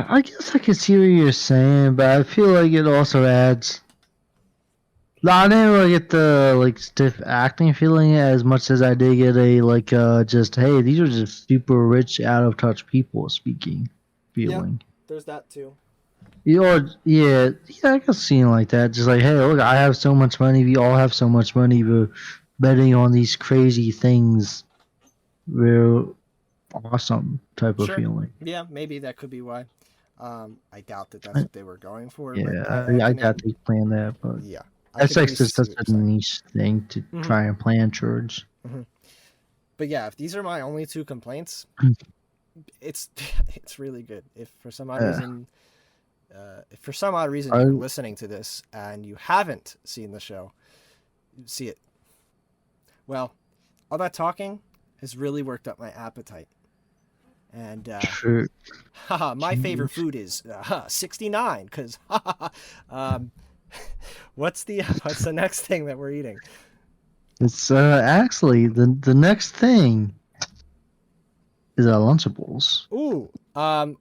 I guess I can see what you're saying, but I feel like it also adds. No, I didn't really get the like stiff acting feeling as much as I did get a like just hey, these are just super rich, out of touch people speaking yeah, feeling. there's that too. Yeah, I can see it like that. Just like, hey, look, I have so much money. We all have so much money. We're betting on these crazy things. We're awesome type of Sure. feeling. Yeah, maybe that could be why. I doubt that that's I- what they were going for, but Yeah, I I can, doubt they plan that, but yeah, I that's can at like least just see such what a you're saying. niche thing to Hmm. try and plan towards. Hmm. But yeah, if these are my only two complaints, it's it's really good. Uh, If for some odd reason I, you're listening to this and you haven't seen the show, see it. Well, all that talking has really worked up my appetite. And Sure. haha, my favorite Jeez. food is 69 because um, what's the next thing that we're eating? It's actually the next thing is Lunchables. Ooh,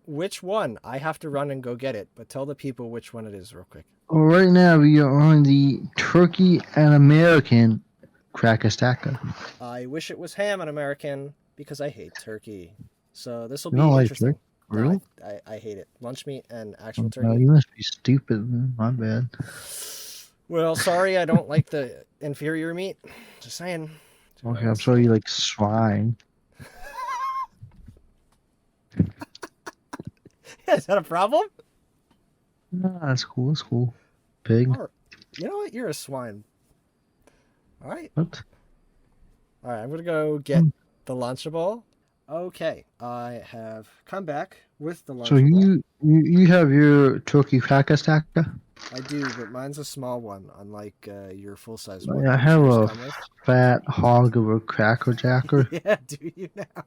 which one? I have to run and go get it, but tell the people which one it is real quick. Well, right now we are on the Turkey and American Cracker Stacker. I wish it was ham and American because I hate turkey. So this will You don't be like turkey? interesting. No, Real? I hate it. Lunch meat and actual No, turkey. you must be stupid, man. My bad. Well, sorry, I don't like the inferior meat. Just saying. Okay, I'm sorry you like swine. Is that a problem? Nah, that's cool. That's cool. Pig. Or, you know what? You're a swine. All right. What? All right. I'm gonna go get Hmm. the Lunchable. Okay, I have come back with the So Lunchable. you have your turkey cracker stacker? I do, but mine's a small one, unlike your full size one. I What does have yours a come with? fat hog of a cracker jacker. Yeah, do you now?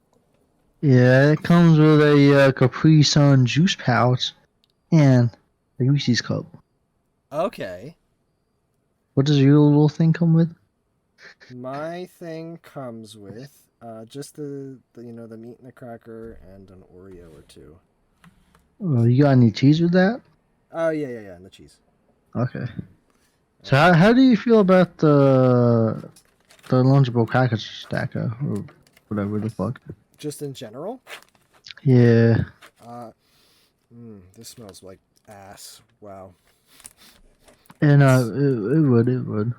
Yeah, it comes with a Capri Sun juice pouch and a Reese's cup. Okay. What does your little thing come with? My thing comes with just the meat in a cracker and an Oreo or two. You got any cheese with that? Oh yeah, and the cheese. Okay. So And how do you feel about the Lunchable cracker stacker or whatever the fuck? just in general, Yeah. uh, this smells like ass. Wow. And It's it would.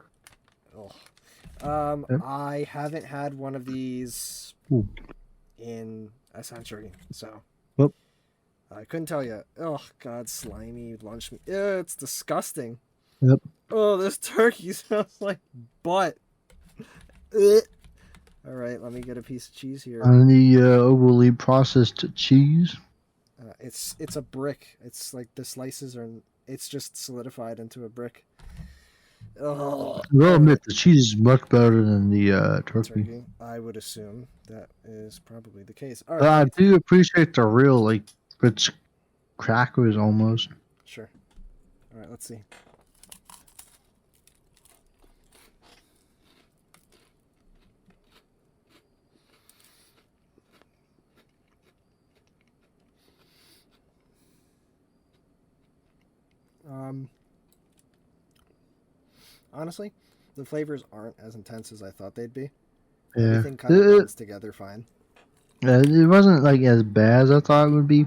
ugh. Yep. I haven't had one of these Ooh. in a century, so Yep. I couldn't tell you. Oh God, slimy lunch meat. Ew, it's disgusting. Yep. Oh, this turkey smells like butt. Ugh. All right, let me get a piece of cheese here. And the overly processed cheese. It's a brick. It's like the slices are. It's just solidified into a brick. Oh, I'll all right. admit the cheese is much better than the turkey. Turkey. I would assume that is probably the case. All But right, I let me. do appreciate the real like rich crackers almost. Sure. All right, let's see. Um, honestly, the flavors aren't as intense as I thought they'd be. Yeah. Everything kind of blends together fine. It wasn't like as bad as I thought it would be.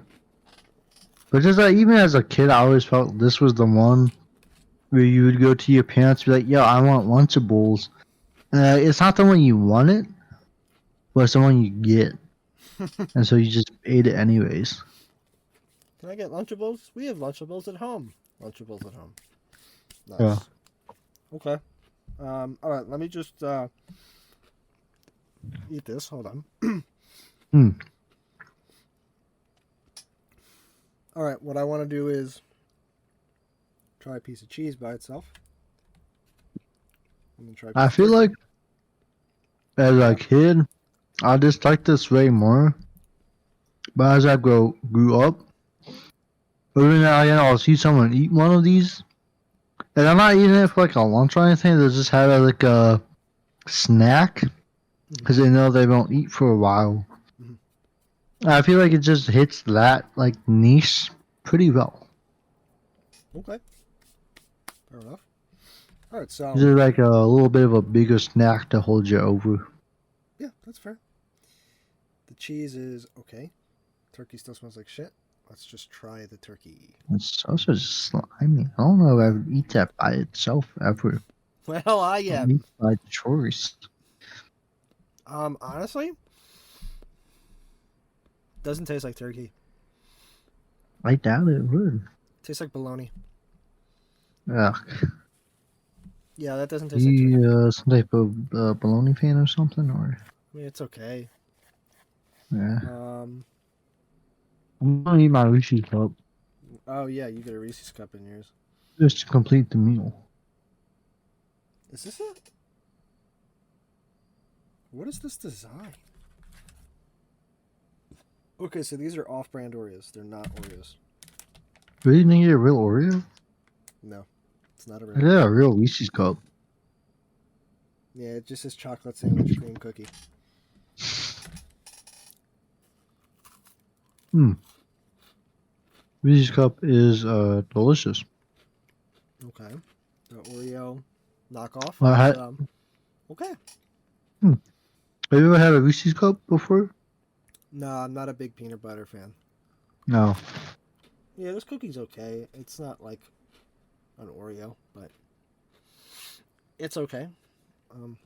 But just like even as a kid, I always felt this was the one where you would go to your parents, be like, "Yo, I want Lunchables." It's not the one you wanted, but it's the one you get, and so you just ate it anyways. Can I get Lunchables? We have Lunchables at home. Lunchables at home. Yeah. Nice. Okay. All right, let me just eat this. Hold on. Hmm. All right, what I want to do is try a piece of cheese by itself. I'm gonna try a piece I of feel turkey. like as a kid, I just liked this way more. But as I grew up, every now and then I'll see someone eat one of these, and I'm not eating it for like a lunch or anything. They just have it like a snack because they know they won't eat for a while. Mhm. I feel like it just hits that like niche pretty well. Okay, fair enough. All right, so It's just like a little bit of a bigger snack to hold you over. yeah, that's fair. The cheese is okay. Turkey still smells like shit. Let's just try the turkey. It's also just slimy. I don't know if I would eat that by itself ever. Well, I I mean, am. by choice. Honestly, doesn't taste like turkey. I doubt it would. Tastes like bologna. Ugh. Yeah, that doesn't taste like turkey. You some type of bologna fan or something, or I mean, it's okay. yeah. Um. I'm gonna eat my Reese's cup Oh yeah, you get a Reese's cup in yours. just to complete the meal. Is this it? What is this design? Okay, so these are off-brand Oreos. They're not Oreos. Really think you're a real Oreo? No, it's not a real Yeah, Oreo. a real Reese's cup. Yeah, it just says chocolate sandwich cream cookie. Hmm. Reese's cup is delicious. Okay, the Oreo knockoff I is had, okay. hmm. Have you ever had a Reese's cup before? No, I'm not a big peanut butter fan. No. Yeah, this cookie's okay. It's not like an Oreo, but it's okay. Um,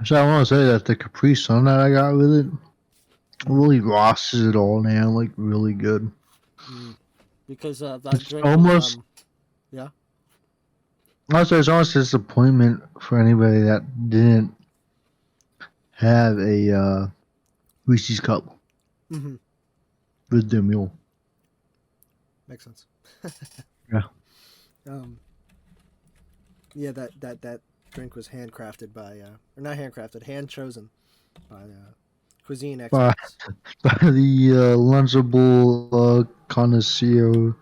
So I want to say that the Capri Sun that I got with it mhm. really rosses it all down, like really good. Because that It's drink was almost yeah. also it's almost a disappointment for anybody that didn't have a Reese's cup Mm-hmm. with their meal. Makes sense. Yeah. Um, yeah, that drink was handcrafted by or not handcrafted, hand chosen by cuisine By, experts. by the lunchable connoisseur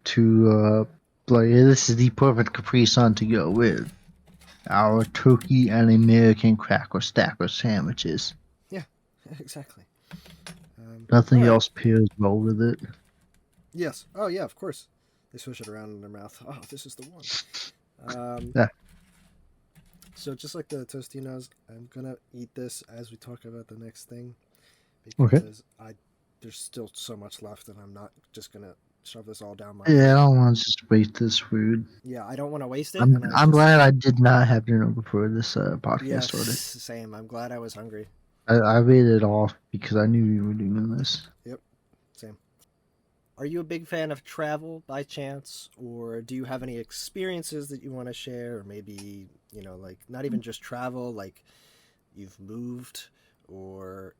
to like this is the perfect Capri Sun to go with our turkey and American cracker stacker sandwiches. Yeah, exactly. All Nothing right. else pairs well with it. Yes. Oh yeah, of course. They swish it around in their mouth. Oh, this is the one. Um, Yeah. so just like the Tostinos, I'm gonna eat this as we talk about the next thing Okay. because I there's still so much left, and I'm not just gonna shove this all down my Yeah, I throat. don't want to just waste this food. Yeah, I don't want to waste it, I'm and I I'm just glad I did not have dinner before this podcast yes, started. same. I'm glad I was hungry. I waited off because I knew you were doing this. Yep, same. Are you a big fan of travel by chance, or do you have any experiences that you want to share, or maybe like not even just travel, like you've moved or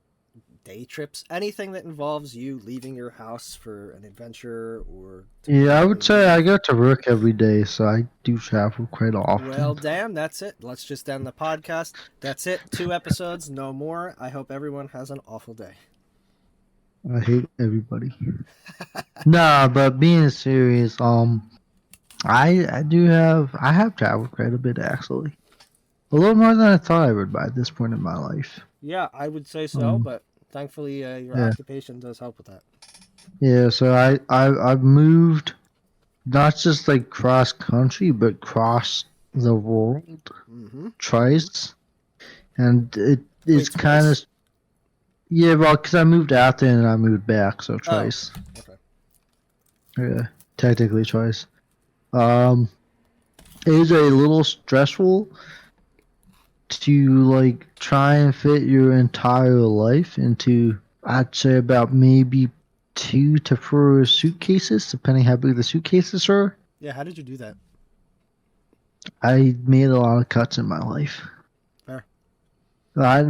day trips, anything that involves you leaving your house for an adventure or to Yeah, I completely would say I leave. go to work every day, so I do travel quite Well, often. damn, that's it. Let's just end the podcast. That's it. 2 episodes, no more. I hope everyone has an awful day. I hate everybody. Nah, but being serious, I have traveled quite a bit actually. A little more than I thought I would by this point in my life. Yeah, I would say so, Um, but thankfully your yeah, occupation does help with that. yeah. So I've moved not just like cross country, but cross the world Mm-hmm. twice, and it's Wait, kind of twice? yeah. Well, because I moved out there and I moved back, so Oh, twice. okay. Yeah, technically twice. Um, it is a little stressful to like try and fit your entire life into I'd say about maybe 2 to 4 suitcases, depending how big the suitcases are. Yeah, how did you do that? I made a lot of cuts in my life. Fair.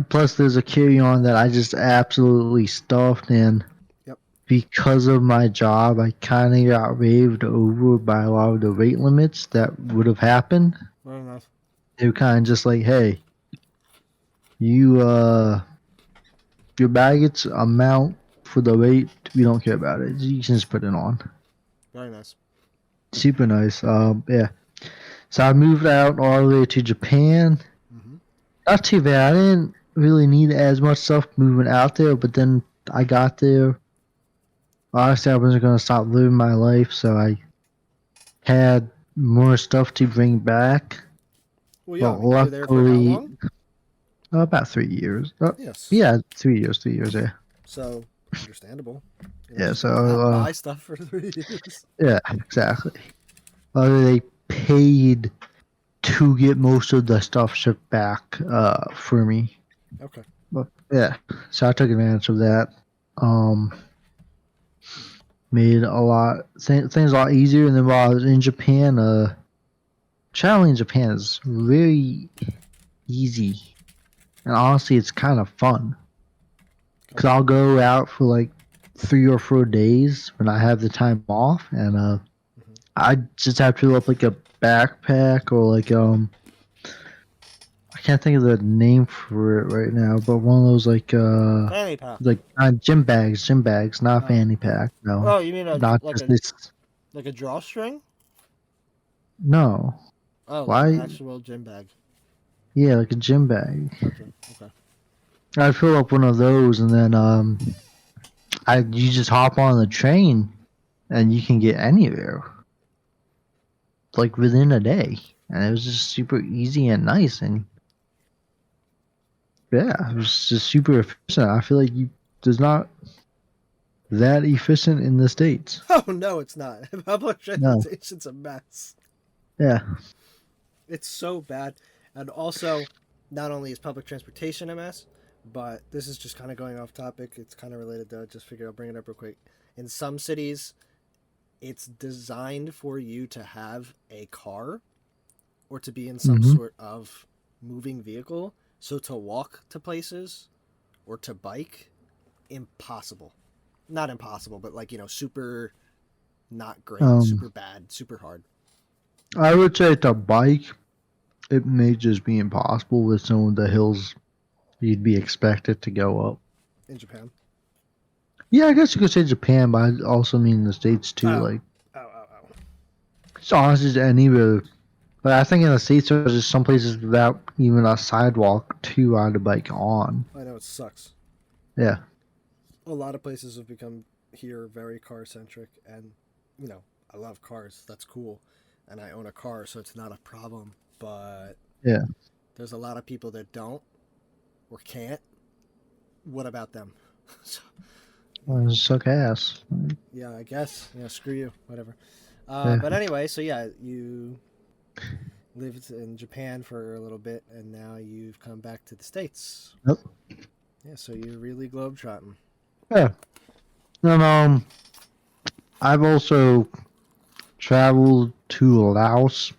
Plus, there's a carry-on that I just absolutely stuffed in. Yep. Because of my job, I kind of got raved over by a lot of the rate limits that would have happened. Fair enough. They were kind of just like, "Hey, you your baggage amount for the rate, we don't care about it. You can just put it on." Very nice. Super nice. Yeah. So I moved out all the way to Japan. Mm-hmm. Not too bad. I didn't really need as much stuff moving out there, but then I got there. Honestly, I wasn't going to stop living my life, so I had more stuff to bring back. Well, yeah, I But mean, you were there for how luckily, long? about 3 years. Yes. Yeah, 3 years. 3 years. Yeah. So, understandable. Yeah. Just So not buy stuff for 3 years. yeah, exactly. They paid to get most of the stuff shipped back for me. Okay. But yeah, so I took advantage of that. Um, Made a lot things a lot easier. And then while I was in Japan, traveling in Japan is very easy, and honestly, it's kind of fun. Cause I'll go out for like 3 or 4 days when I have the time off, and Mm-hmm. I just have to fill up like a backpack or like I can't think of the name for it right now, but one of those Fanny pack. gym bags, not a Oh. fanny pack. No, Oh, you mean not just this. like a drawstring? No, Oh, like an why? actual gym bag. Yeah, like a gym bag. Gotcha. Okay. I fill up one of those, and then I you just hop on the train, and you can get anywhere like within a day, and it was just super easy and nice, and yeah, it was just super efficient. I feel like there's not that efficient in the states. Oh no, it's not. Public No, transportation's a mess. yeah. It's so bad. And also, not only is public transportation a mess, but this is just kind of going off topic. It's kind of related though. Just figured I'll bring it up real quick. In some cities, it's designed for you to have a car or to be in some Hmm. sort of moving vehicle. So to walk to places or to bike, impossible. Not impossible, but like, super not great, Um, super bad, super hard. I would say to bike, it may just be impossible with some of the hills you'd be expected to go up. In Japan. Yeah, I guess you could say Japan, but I also mean the states too. Oh. Like, Oh, oh, oh. it's honestly anywhere. But I think in the states there's just some places without even a sidewalk to ride a bike on. I know it sucks. Yeah. A lot of places have become here very car centric, and I love cars. That's cool, and I own a car, so it's not a problem. But Yeah. there's a lot of people that don't or can't. What about them? So, Well, suck ass. yeah, I guess. Screw you. Whatever. Yeah. But anyway, so yeah, you lived in Japan for a little bit, and now you've come back to the States. Yep. Yeah, so you're really globetrotting. Yeah. And I've also traveled to Laos,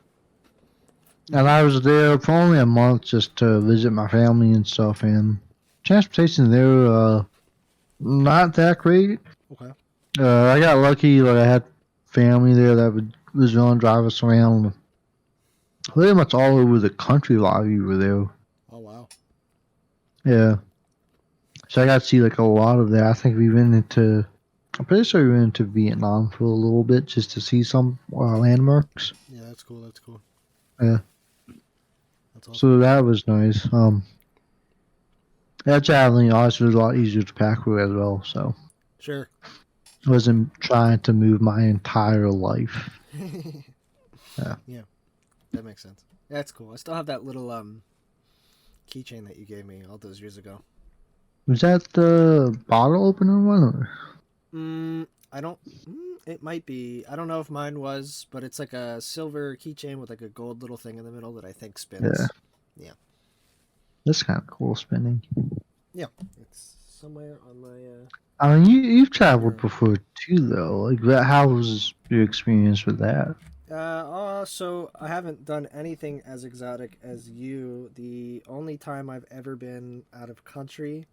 and I was there for only a month just to visit my family and stuff. And transportation there, not that great. Okay. I got lucky; like I had family there that was willing to drive us around pretty much all over the country while we were there. Oh wow. Yeah, so I got to see like a lot of that. I think we went into. I'm pretty sure we went into Vietnam for a little bit just to see some landmarks. Yeah, that's cool. That's cool. Yeah. That's awesome. So that was nice. That traveling obviously was a lot easier to pack with as well. So Sure. I wasn't trying to move my entire life. Yeah. Yeah, that makes sense. That's cool. I still have that little keychain that you gave me all those years ago. Was that the bottle opener one? Or? I don't. It might be. I don't know if mine was, but it's like a silver keychain with like a gold little thing in the middle that I think spins. Yeah. Yeah. That's kind of cool spinning. Yeah. It's somewhere on my. I mean, you've traveled Sure. before too, though. Like, how was your experience with that? So I haven't done anything as exotic as you. The only time I've ever been out of country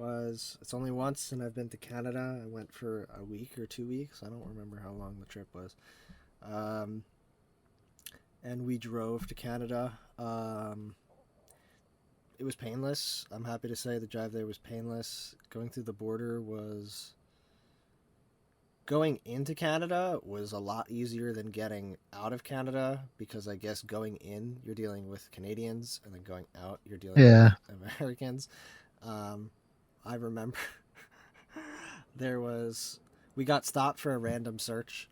it's only once, and I've been to Canada. I went for a week or 2 weeks. I don't remember how long the trip was. Um, and we drove to Canada. It was painless. I'm happy to say the drive there was painless. Going through the border was going into Canada was a lot easier than getting out of Canada, because I guess going in you're dealing with Canadians, and then going out you're dealing Yeah. with Americans. I remember we got stopped for a random search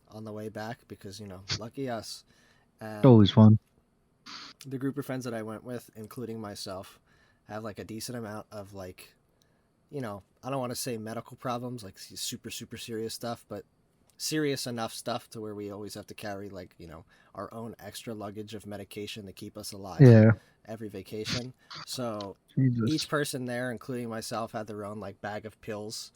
on the way back because, lucky us. It's always fun. The group of friends that I went with, including myself, have like a decent amount of like, I don't want to say medical problems, like super, super serious stuff, but serious enough stuff to where we always have to carry like, our own extra luggage of medication to keep us alive. Yeah. Every vacation. So Jesus. each person there, including myself, had their own like bag of pills.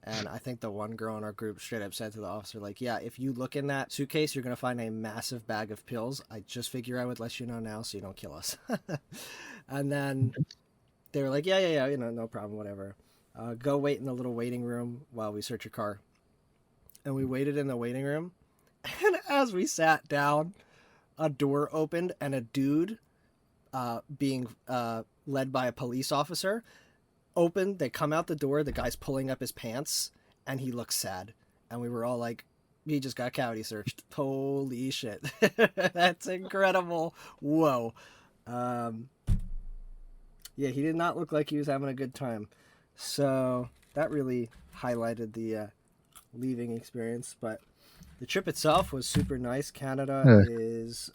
And I think the one girl in our group straight up said to the officer, like, yeah, if you look in that suitcase, you're going to find a massive bag of pills. I just figure I would let you know now so you don't kill us. And then they were like, yeah, no problem, whatever. Go wait in the little waiting room while we search your car. And we waited in the waiting room. And as we sat down, a door opened and a dude, being led by a police officer. Open, they come out the door, the guy's pulling up his pants, and he looks sad. And we were all like, he just got cavity searched. Holy shit. That's incredible. Whoa. Um, yeah, he did not look like he was having a good time. So that really highlighted the leaving experience. But the trip itself was super nice. Canada Yeah, is,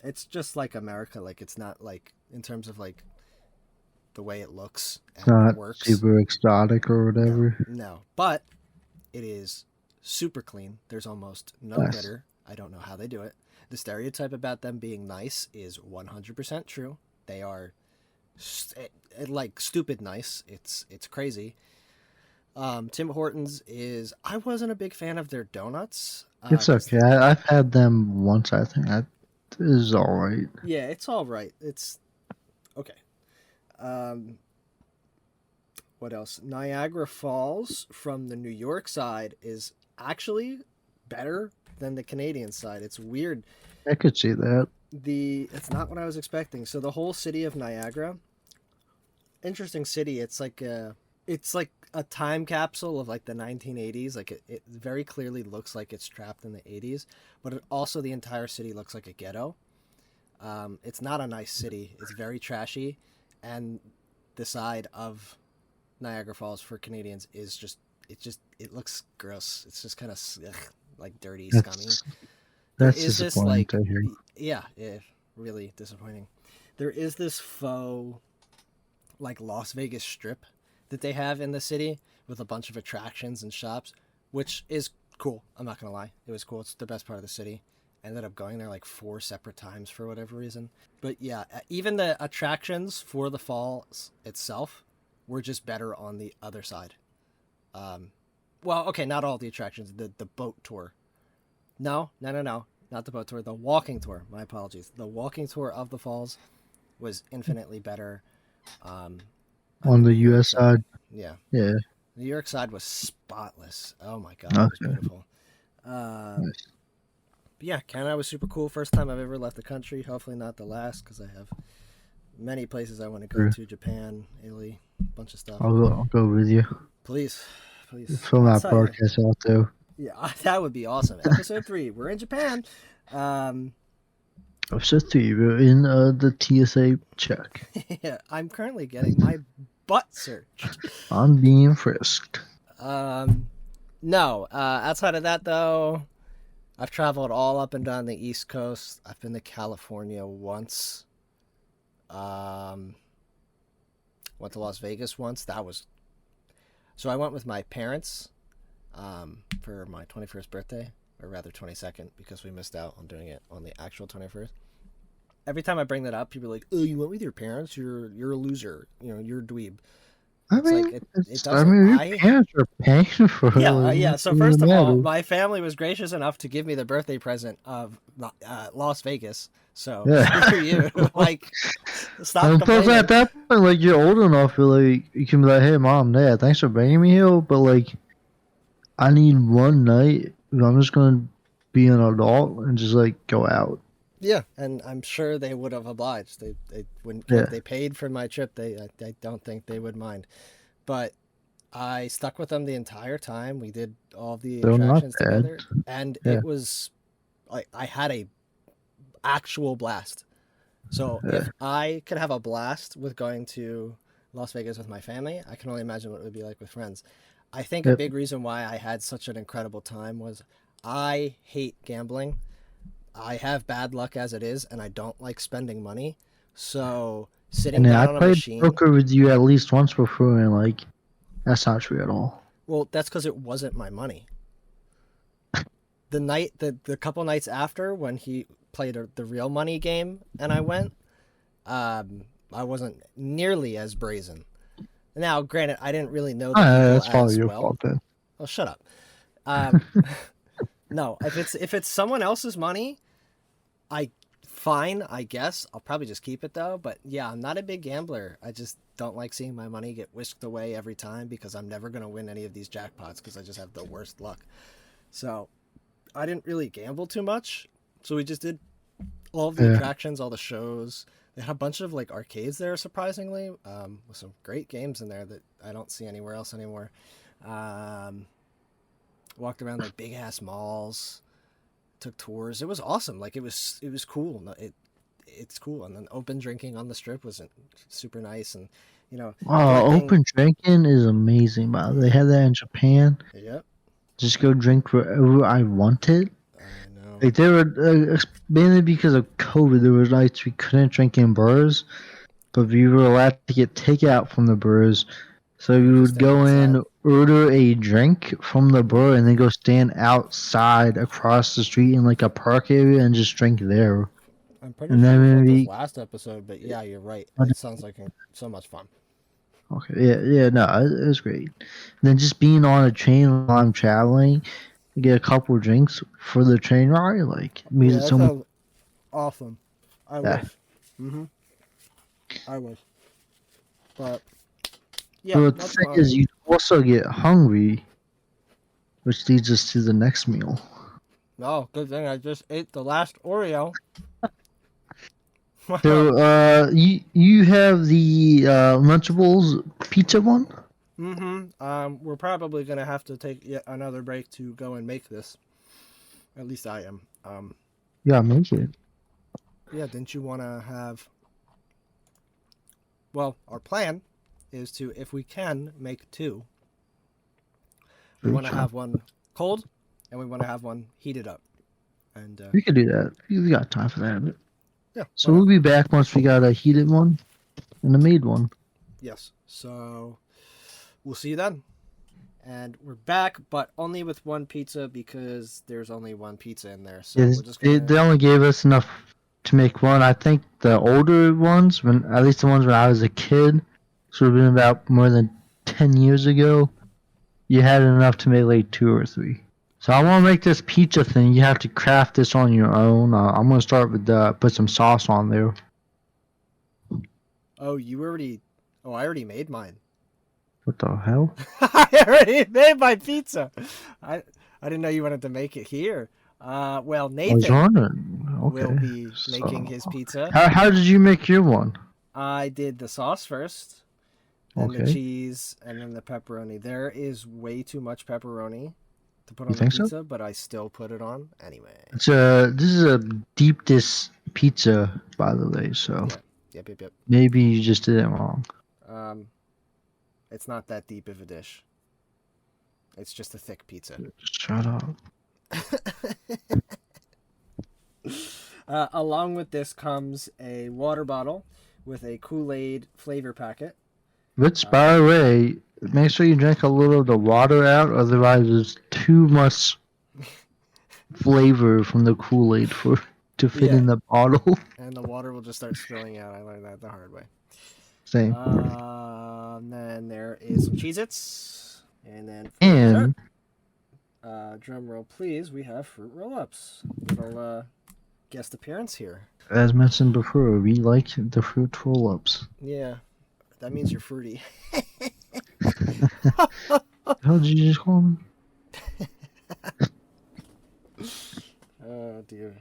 it's just like America. Like, it's not like, in terms of like the way it looks it's and not works. super exotic or No, whatever. no. But it is super clean. There's almost no Nice. litter. I don't know how they do it. The stereotype about them being nice is 100% true. They are like stupid nice. It's crazy. Tim Hortons is. I wasn't a big fan of their donuts. It's okay. I've had them once. I think that is all right. Yeah, it's all right. It's okay. Um, what else? Niagara Falls from the New York side is actually better than the Canadian side. It's weird. I could see that. It's not what I was expecting. So the whole city of Niagara, interesting city. It's like a time capsule of like the 1980s. Like it very clearly looks like it's trapped in the 80s, but also the entire city looks like a ghetto. It's not a nice city. It's very trashy, and the side of Niagara Falls for Canadians is it looks gross. It's just kind of like dirty, scummy. That's There that's is this disappointing like to hear. yeah, really disappointing. There is this faux like Las Vegas strip that they have in the city with a bunch of attractions and shops, which is cool. I'm not gonna lie, it was cool. It's the best part of the city. I ended up going there like 4 separate times for whatever reason. But yeah, even the attractions for the falls itself were just better on the other side. Um, well, okay, not all the attractions. The boat tour. No, not the boat tour. The walking tour. My apologies. The walking tour of the falls was infinitely better. Um, on On the the New York U.S. side. side, Yeah, yeah. the New York side was spotless. Oh my god, it was Okay. beautiful. Um, Nice. but yeah, Canada was super cool. First time I've ever left the country. Hopefully not the last, because I have many places I want to go Sure. to. Japan, Italy, a bunch of stuff. I'll go with you. Please, please. Fill my That's how you. podcast out though. Yeah, that would be awesome. Episode 3. We're in Japan. Um, Episode 3, we're in the TSA check. yeah, I'm currently getting my butt searched. I'm being frisked. No. Outside of that, though, I've traveled all up and down the East Coast. I've been to California once. Um, went to Las Vegas once. So I went with my parents for my 21st birthday, or rather 22nd, because we missed out on doing it on the actual 21st. Every time I bring that up, people are like, "Oh, you went with your parents? You're a loser. You're a dweeb." I It's like mean, it I doesn't. mean, your parents are paying for it. Yeah, Like, yeah. what So does first it of all, matter? my family was gracious enough to give me the birthday present of Las Vegas. So Yeah. screw you. Like, stop And plus, at complaining. that point, like, you're old enough, like, you can be like, hey, mom, dad, thanks for bringing me here, but, like, I need one night. I'm just going to be an adult and just, like, go out. Yeah, and I'm sure they would have obliged. They wouldn't Yeah. if they paid for my trip. I don't think they would mind. But I stuck with them the entire time. We did all the They're not attractions bad. together, and Yeah. it was like I had a actual blast. So Yeah. if I could have a blast with going to Las Vegas with my family, I can only imagine what it would be like with friends. I think a Yep. big reason why I had such an incredible time was I hate gambling. I have bad luck as it is, and I don't like spending money. So sitting And then I down on a played machine, poker with you at least once before, and, like, that's not true at all. well, that's because it wasn't my money. The couple nights after when he played the real money game and I went, I wasn't nearly as brazen. Now, granted, I didn't really know the people That's probably as your well. fault then. Oh, shut up. Um, no, if it's someone else's money, fine, I guess. I'll probably just keep it though. But yeah, I'm not a big gambler. I just don't like seeing my money get whisked away every time because I'm never gonna win any of these jackpots because I just have the worst luck. So I didn't really gamble too much. So we just did all of the Yeah. attractions, all the shows. They had a bunch of like arcades there, surprisingly, with some great games in there that I don't see anywhere else anymore. Um, Walked around like big ass malls, took tours. It was awesome. Like it was cool. It's cool. And then open drinking on the strip was super nice. And you know the only Oh, thing. open drinking is amazing. Wow, they Yeah. had that in Japan. Yep. Just go drink wherever I wanted. I know. Like they were mainly because of COVID. There was nights we couldn't drink in bars, but we were allowed to get takeout from the bars. So we Just would stand go outside. in, order a drink from the Hmm. bar, and then go stand outside across the street in like a park area and just drink there. I'm pretty And sure we then did this maybe, last episode, but yeah, you're right. It sounds like so much fun. okay, yeah, yeah, no, it was great. And then just being on a train while I'm traveling, get a couple drinks for the train ride, like makes Yeah, it that so much. sounds awesome. I Yeah. wish. Mm-hmm. I wish. But yeah, But the that's thing my. is, you also get hungry, which leads us to the next meal. No, good thing I just ate the last Oreo. So, you have the Lunchables pizza one? Mm-hmm. We're probably gonna have to take yet another break to go and make this. At least I am. Yeah, make it. Yeah. Didn't you want to have? Well, our plan is to, if we can, make two. We Sure, want to sure. have one cold, and we want to have one heated up. And We could do that. We got time for that. yeah, why So we'll not? be back once we got a heated one and a made one. Yes. So we'll see you then. And we're back, but only with one pizza because there's only one pizza in there. So Yeah, we're just they, gonna. they only gave us enough to make one. I think the older ones, when at least the ones when I was a kid, so it would have been about more than 10 years ago, you had enough to make like two or three. So I want to make this pizza thing. You have to craft this on your own. I'm gonna start with put some sauce on there. Oh, you already. Oh, I already made mine. What the hell? I already made my pizza. I didn't know you wanted to make it here. Well, I was Nathan wondering. will Okay. be making So his pizza. how did you make your one? I did the sauce first, then the Okay. cheese, and then the pepperoni. There is way too much pepperoni to put You on the think so? pizza, but I still put it on anyway. This is a deep dish pizza, by the way. So Yeah. Yep. maybe you just did it wrong. Um, it's not that deep of a dish. It's just a thick pizza. Shut up. Along with this comes a water bottle with a Kool-Aid flavor packet. Which, by the way, make sure you drink a little of the water out, otherwise there's too much flavor from the Kool-Aid to fit Yeah. in the bottle. And the water will just start spilling out. I learned that the hard way. Same. Then there is some Cheez-Its. And then for And dessert, drum roll please, we have fruit roll-ups. Little guest appearance here. as mentioned before, we like the fruit roll-ups. Yeah, that means you're fruity. How did you just call them? Oh dear.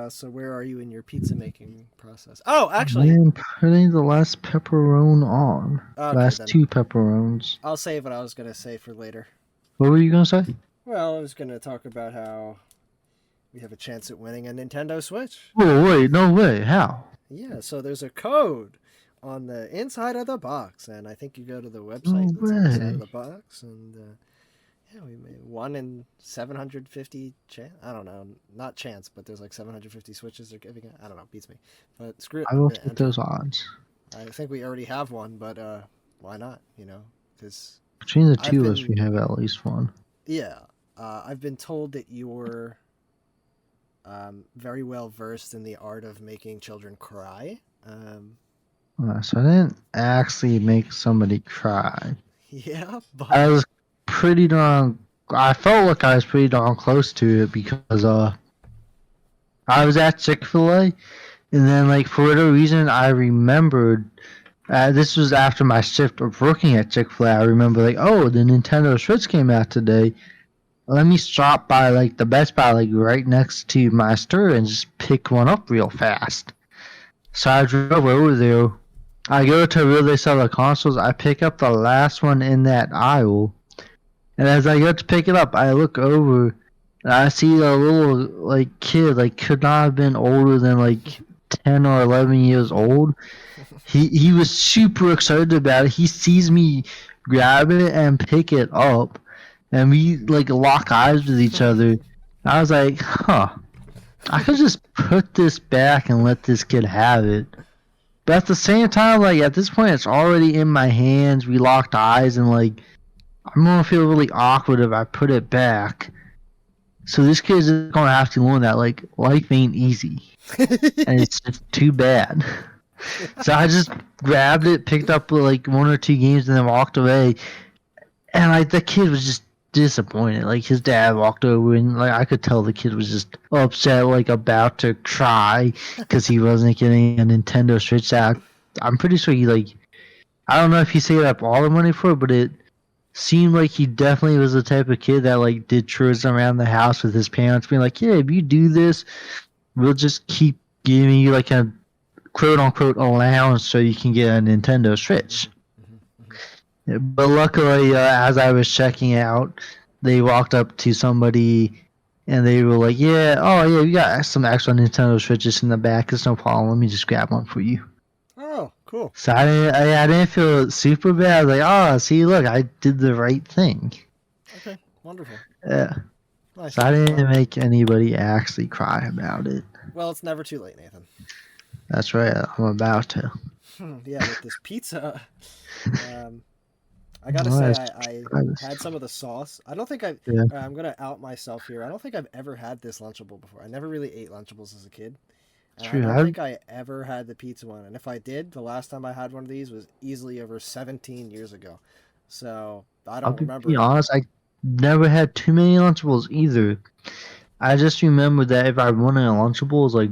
So where are you in your pizza making process? Oh, actually, I'm putting the last pepperoni on. okay, Last then two pepperonis. I'll save what I was gonna say for later. What were you gonna say? Well, I was gonna talk about how we have a chance at winning a Nintendo Switch. Oh wait, no way. How? Yeah, so there's a code on the inside of the box, and I think you go to the No website that's on the side of way. the box, and yeah, we made 1 in 750 chance. I don't know, not chance, but there's like 750 switches they're giving it. I don't know, beats me. But screw it. I will Yeah, take those odds. I think we already have one, but why not? You know, because Between the I've two of us, we been have at least one. yeah, I've been told that you're very well versed in the art of making children cry. So I didn't actually make somebody cry. Yeah, I but was pretty darn. I felt like I was pretty darn close to it because I was at Chick-fil-A, and then like for whatever reason I remembered. This was after my shift of working at Chick-fil-A. I remember like, oh, the Nintendo Switch came out today. let me stop by like the Best Buy like right next to my store and just pick one up real fast. So I drove over there. I go to where they sell the consoles. I pick up the last one in that aisle, and as I go to pick it up, I look over and I see a little like kid, like could not have been older than like 10 or 11 years old. He was super excited about it. He sees me grab it and pick it up, and we like lock eyes with each other. I was like, huh, I could just put this back and let this kid have it. But at the same time, like at this point, it's already in my hands. We locked eyes, and like I'm gonna feel really awkward if I put it back. So this kid's just gonna have to learn that like life ain't easy, and it's just too bad. So I just grabbed it, picked up like one or two games, and then walked away. And like the kid was just disappointed. Like his dad walked over, and like I could tell the kid was just upset, like about to cry because he wasn't getting a Nintendo Switch out. I'm pretty sure he like I don't know if he saved up all the money for it, but it seemed like he definitely was the type of kid that like did chores around the house with his parents, being like, "Yeah, if you do this, we'll just keep giving you like a quote unquote allowance so you can get a Nintendo Switch." But luckily, as I was checking out, they walked up to somebody and they were like, "Yeah, oh yeah, we got some extra Nintendo Switches in the back. It's no problem. Let me just grab one for you." Oh, cool. So I didn't feel super bad. I was like, "Oh, see, look, I did the right thing." Okay, wonderful. Yeah. Nice. So I didn't make anybody actually cry about it. Well, it's never too late, Nathan. That's right. I'm about to. Yeah, with this pizza, um, I gotta All say right, I try this. had some of the sauce. I don't think I've. Yeah. I'm gonna out myself here. I don't think I've ever had this Lunchable before. I never really ate Lunchables as a kid, and I True. don't think I ever had the pizza one. And if I did, the last time I had one of these was easily over 17 years ago. So I I'll don't be remember. honest. I never had too many Lunchables either. I just remember that if I wanted a Lunchable, it's like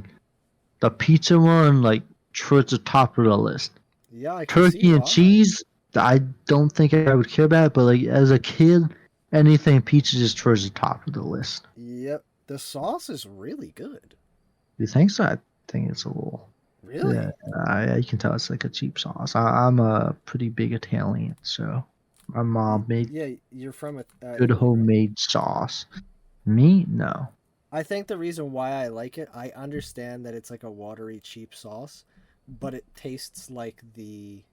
the pizza one, like towards the top of the list. Yeah, I can see Turkey and why. cheese, I don't think I would care about it, but like as a kid, anything pizza just towards the top of the list. Yep, the sauce is really good. You think so? I think it's a little. Yeah, Really? I can tell it's like a cheap sauce. I'm a pretty big Italian, so my mom made Yeah, you're from good Italy, right? homemade sauce. Me, no. I think the reason why I like it, I understand that it's like a watery, cheap sauce, but it tastes like the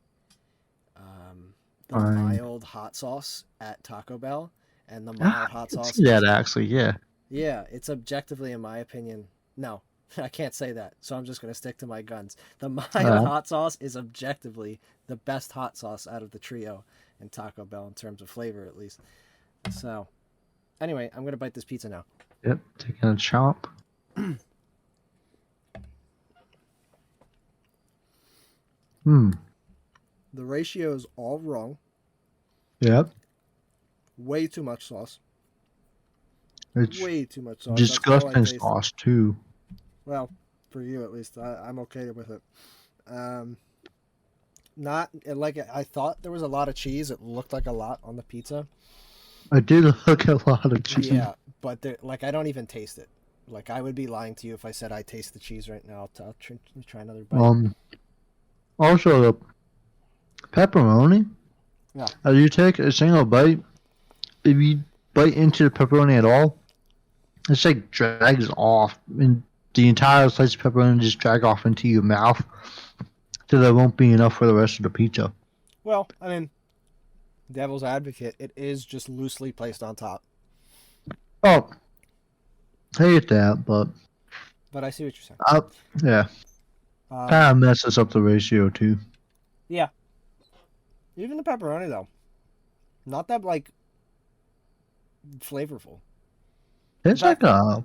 Fine. mild hot sauce at Taco Bell, and the Ah, mild I hot can sauce see that is actually. Yeah. yeah, it's objectively, in my opinion, no. I can't say that, so I'm just gonna stick to my guns. The mild Uh, hot sauce is objectively the best hot sauce out of the trio in Taco Bell in terms of flavor, at least. So, anyway, I'm gonna bite this pizza now. yep. Taking a chomp. Hmm. The ratio is all wrong. Yep. Way too much sauce. It's Way too much sauce. That's all I disgusting tasted. sauce too. Well, for you at least, I'm okay with it. Um, not like I thought there was a lot of cheese. It looked like a lot on the pizza. I did look at a lot of cheese. Yeah, but like I don't even taste it. Like I would be lying to you if I said I taste the cheese right now. I'll try another bite. Also the pepperoni. Yeah. As you take a single bite, if you bite into the pepperoni at all, it's like drags off, and the entire slice of pepperoni just drag off into your mouth, so there won't be enough for the rest of the pizza. Well, I mean, devil's advocate, it is just loosely placed on top. Oh, I hate that, but But I see what you're saying. yeah, Um, kind of messes up the ratio too. yeah. Even the pepperoni though, not that like flavorful. In It's like fact, a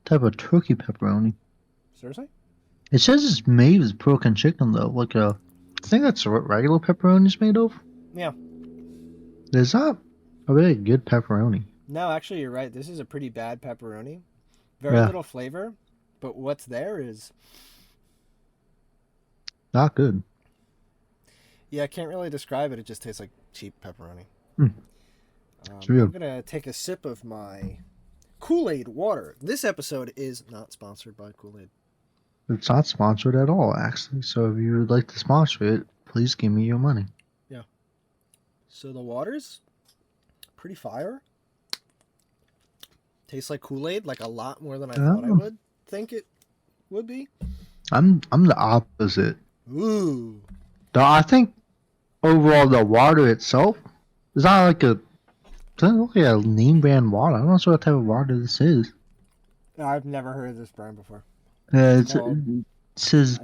type of turkey pepperoni. seriously? It says it's made with pork and chicken though. I think that's what regular pepperoni is made of. Yeah. It's not a really good pepperoni. No, actually, you're right. This is a pretty bad pepperoni. Very Yeah, little flavor, but what's there is not good. yeah. I can't really describe it. It just tastes like cheap pepperoni. Hmm. It's I'm real. gonna take a sip of my Kool-Aid water. This episode is not sponsored by Kool-Aid. It's not sponsored at all, actually. So if you would like to sponsor it, please give me your money. Yeah. So the water's pretty fire. Tastes like Kool-Aid, like a lot more than I thought I Oh, would think it would be. I'm the opposite. Ooh. Though I think overall the water itself is not like a doesn't look like a name brand water. I'm not sure what type of water this is. I've never heard of this brand before. It's, Called, it says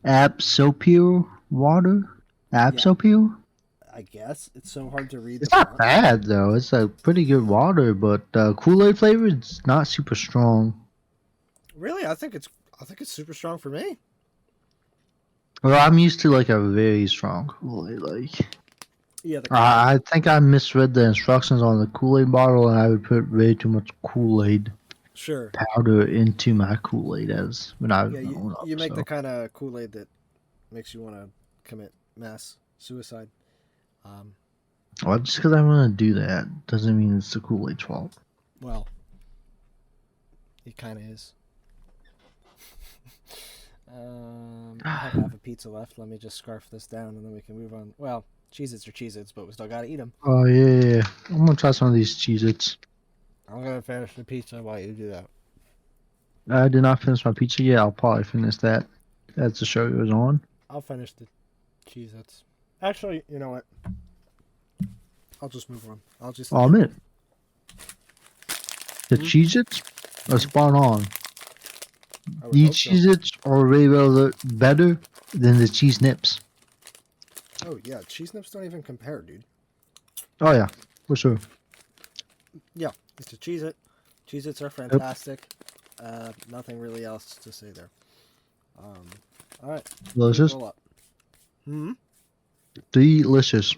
I, Absopure water. yeah, Absopure. I guess. It's so hard to read the It's not font. bad though. It's a pretty good water, but Kool-Aid flavor is not super strong. Really? I think it's super strong for me. Well, I'm used to like a very strong Kool-Aid. Like Yeah, the I think I misread the instructions on the Kool-Aid bottle, and I would put way too much Kool-Aid sure. powder into my Kool-Aid as when I was Yeah, growing up. you make So, the kind of Kool-Aid that makes you want to commit mass suicide. well, just because I want to do that doesn't mean it's the Kool-Aid's fault. Well, it kind of is. I have half a pizza left. Let me just scarf this down and then we can move on. Well, Cheez-Its are Cheez-Its, but we still gotta eat them. Oh yeah. I'm gonna try some of these Cheez-Its. I'm gonna finish the pizza while you do that. I did not finish my pizza yet. I'll probably finish that as the show goes on. I'll finish the Cheez-Its. Actually, you know what? I'll just move on. I'll just. Oh, man. The Cheez-Its are spot on. I would These hope so. Cheez-Its are way better than the Cheese Nips. Oh yeah, cheese nips don't even compare, dude. Oh yeah, for sure. Yeah, it's a Cheez-It. Cheez-Its are fantastic. Nothing really else to say there. All right. Delicious. Roll up. Hmm. Delicious.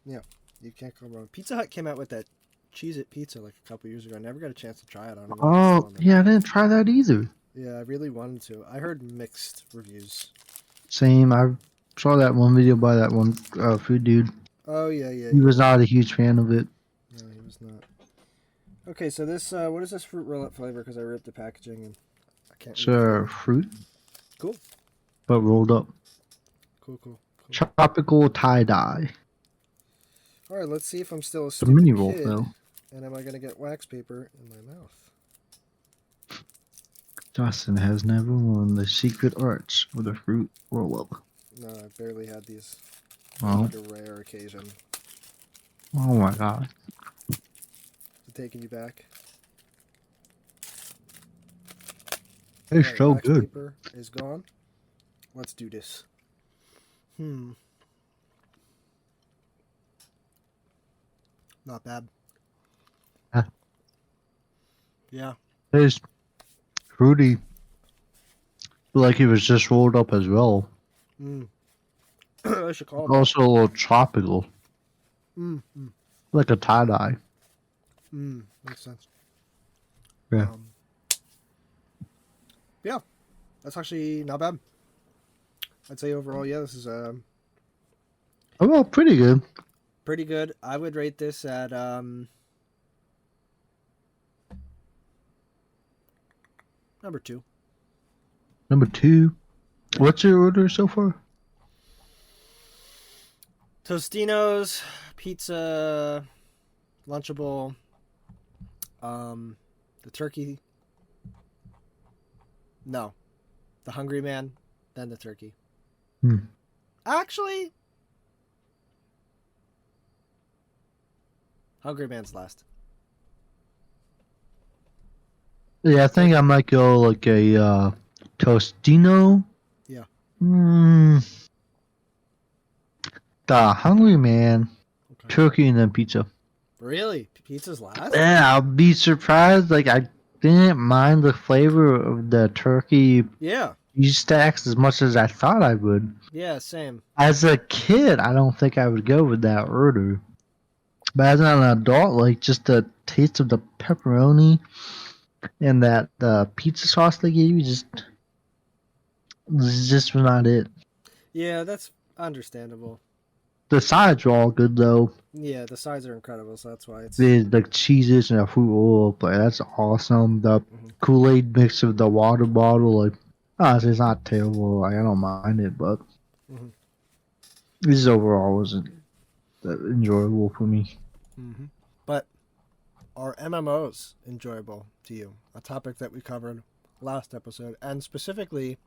Yeah, you can't go wrong. Pizza Hut came out with that Cheez-It pizza like a couple years ago. I never got a chance to try it. I don't know. Oh yeah, I didn't try that either. Yeah, I really wanted to. I heard mixed reviews. Same. I saw that one video by that one food dude. Oh yeah. He was not a huge fan of it. No, he was not. Okay, so this what is this fruit roll-up flavor? Because I ripped the packaging and I can't. It's read it. fruit, Cool. but rolled up. Cool. Tropical tie-dye. All right, let's see if I'm still a The stupid mini roll kid. though. And am I gonna get wax paper in my mouth? Justin has never won the secret arts with a fruit roll-up. No, I barely had these. Oh. Like a rare occasion. Oh my god. Is it taking you back? It's Alright, so wax good. paper is gone. Let's do this. Not bad. Huh. Yeah. It's fruity. Like it was just rolled up as well. I should call it. Also a little tropical. Mm. Like a tie-dye. Makes sense. Yeah. Yeah. That's actually not bad. I'd say overall, yeah, this is Oh, well, pretty good. pretty good. I would rate this at number 2. Number 2. What's your order so far? Tostino's, pizza, Lunchable, the turkey. No, the Hungry Man, then the turkey. Actually, Hungry Man's last. Yeah, I think I might go like a Tostino. Yeah. The Hungry Man, Okay. turkey, and then pizza. Really? Pizza's last? Yeah, I'll be surprised. Like, I didn't mind the flavor of the turkey Yeah. cheese stacks as much as I thought I would. Yeah, same. As a kid, I don't think I would go with that order. But as an adult, like, just the taste of the pepperoni and that pizza sauce they gave you just was not it. Yeah, that's understandable. the sides are all good though. Yeah, the sides are incredible, so that's why it's. The like cheeses and the fruit roll, but that's awesome. The Mhm. Kool-Aid mix with the water bottle, like, it's not terrible. Like, I don't mind it, but Mhm. this overall wasn't that enjoyable for me. Mhm. But are MMOs enjoyable to you? A topic that we covered last episode, and specifically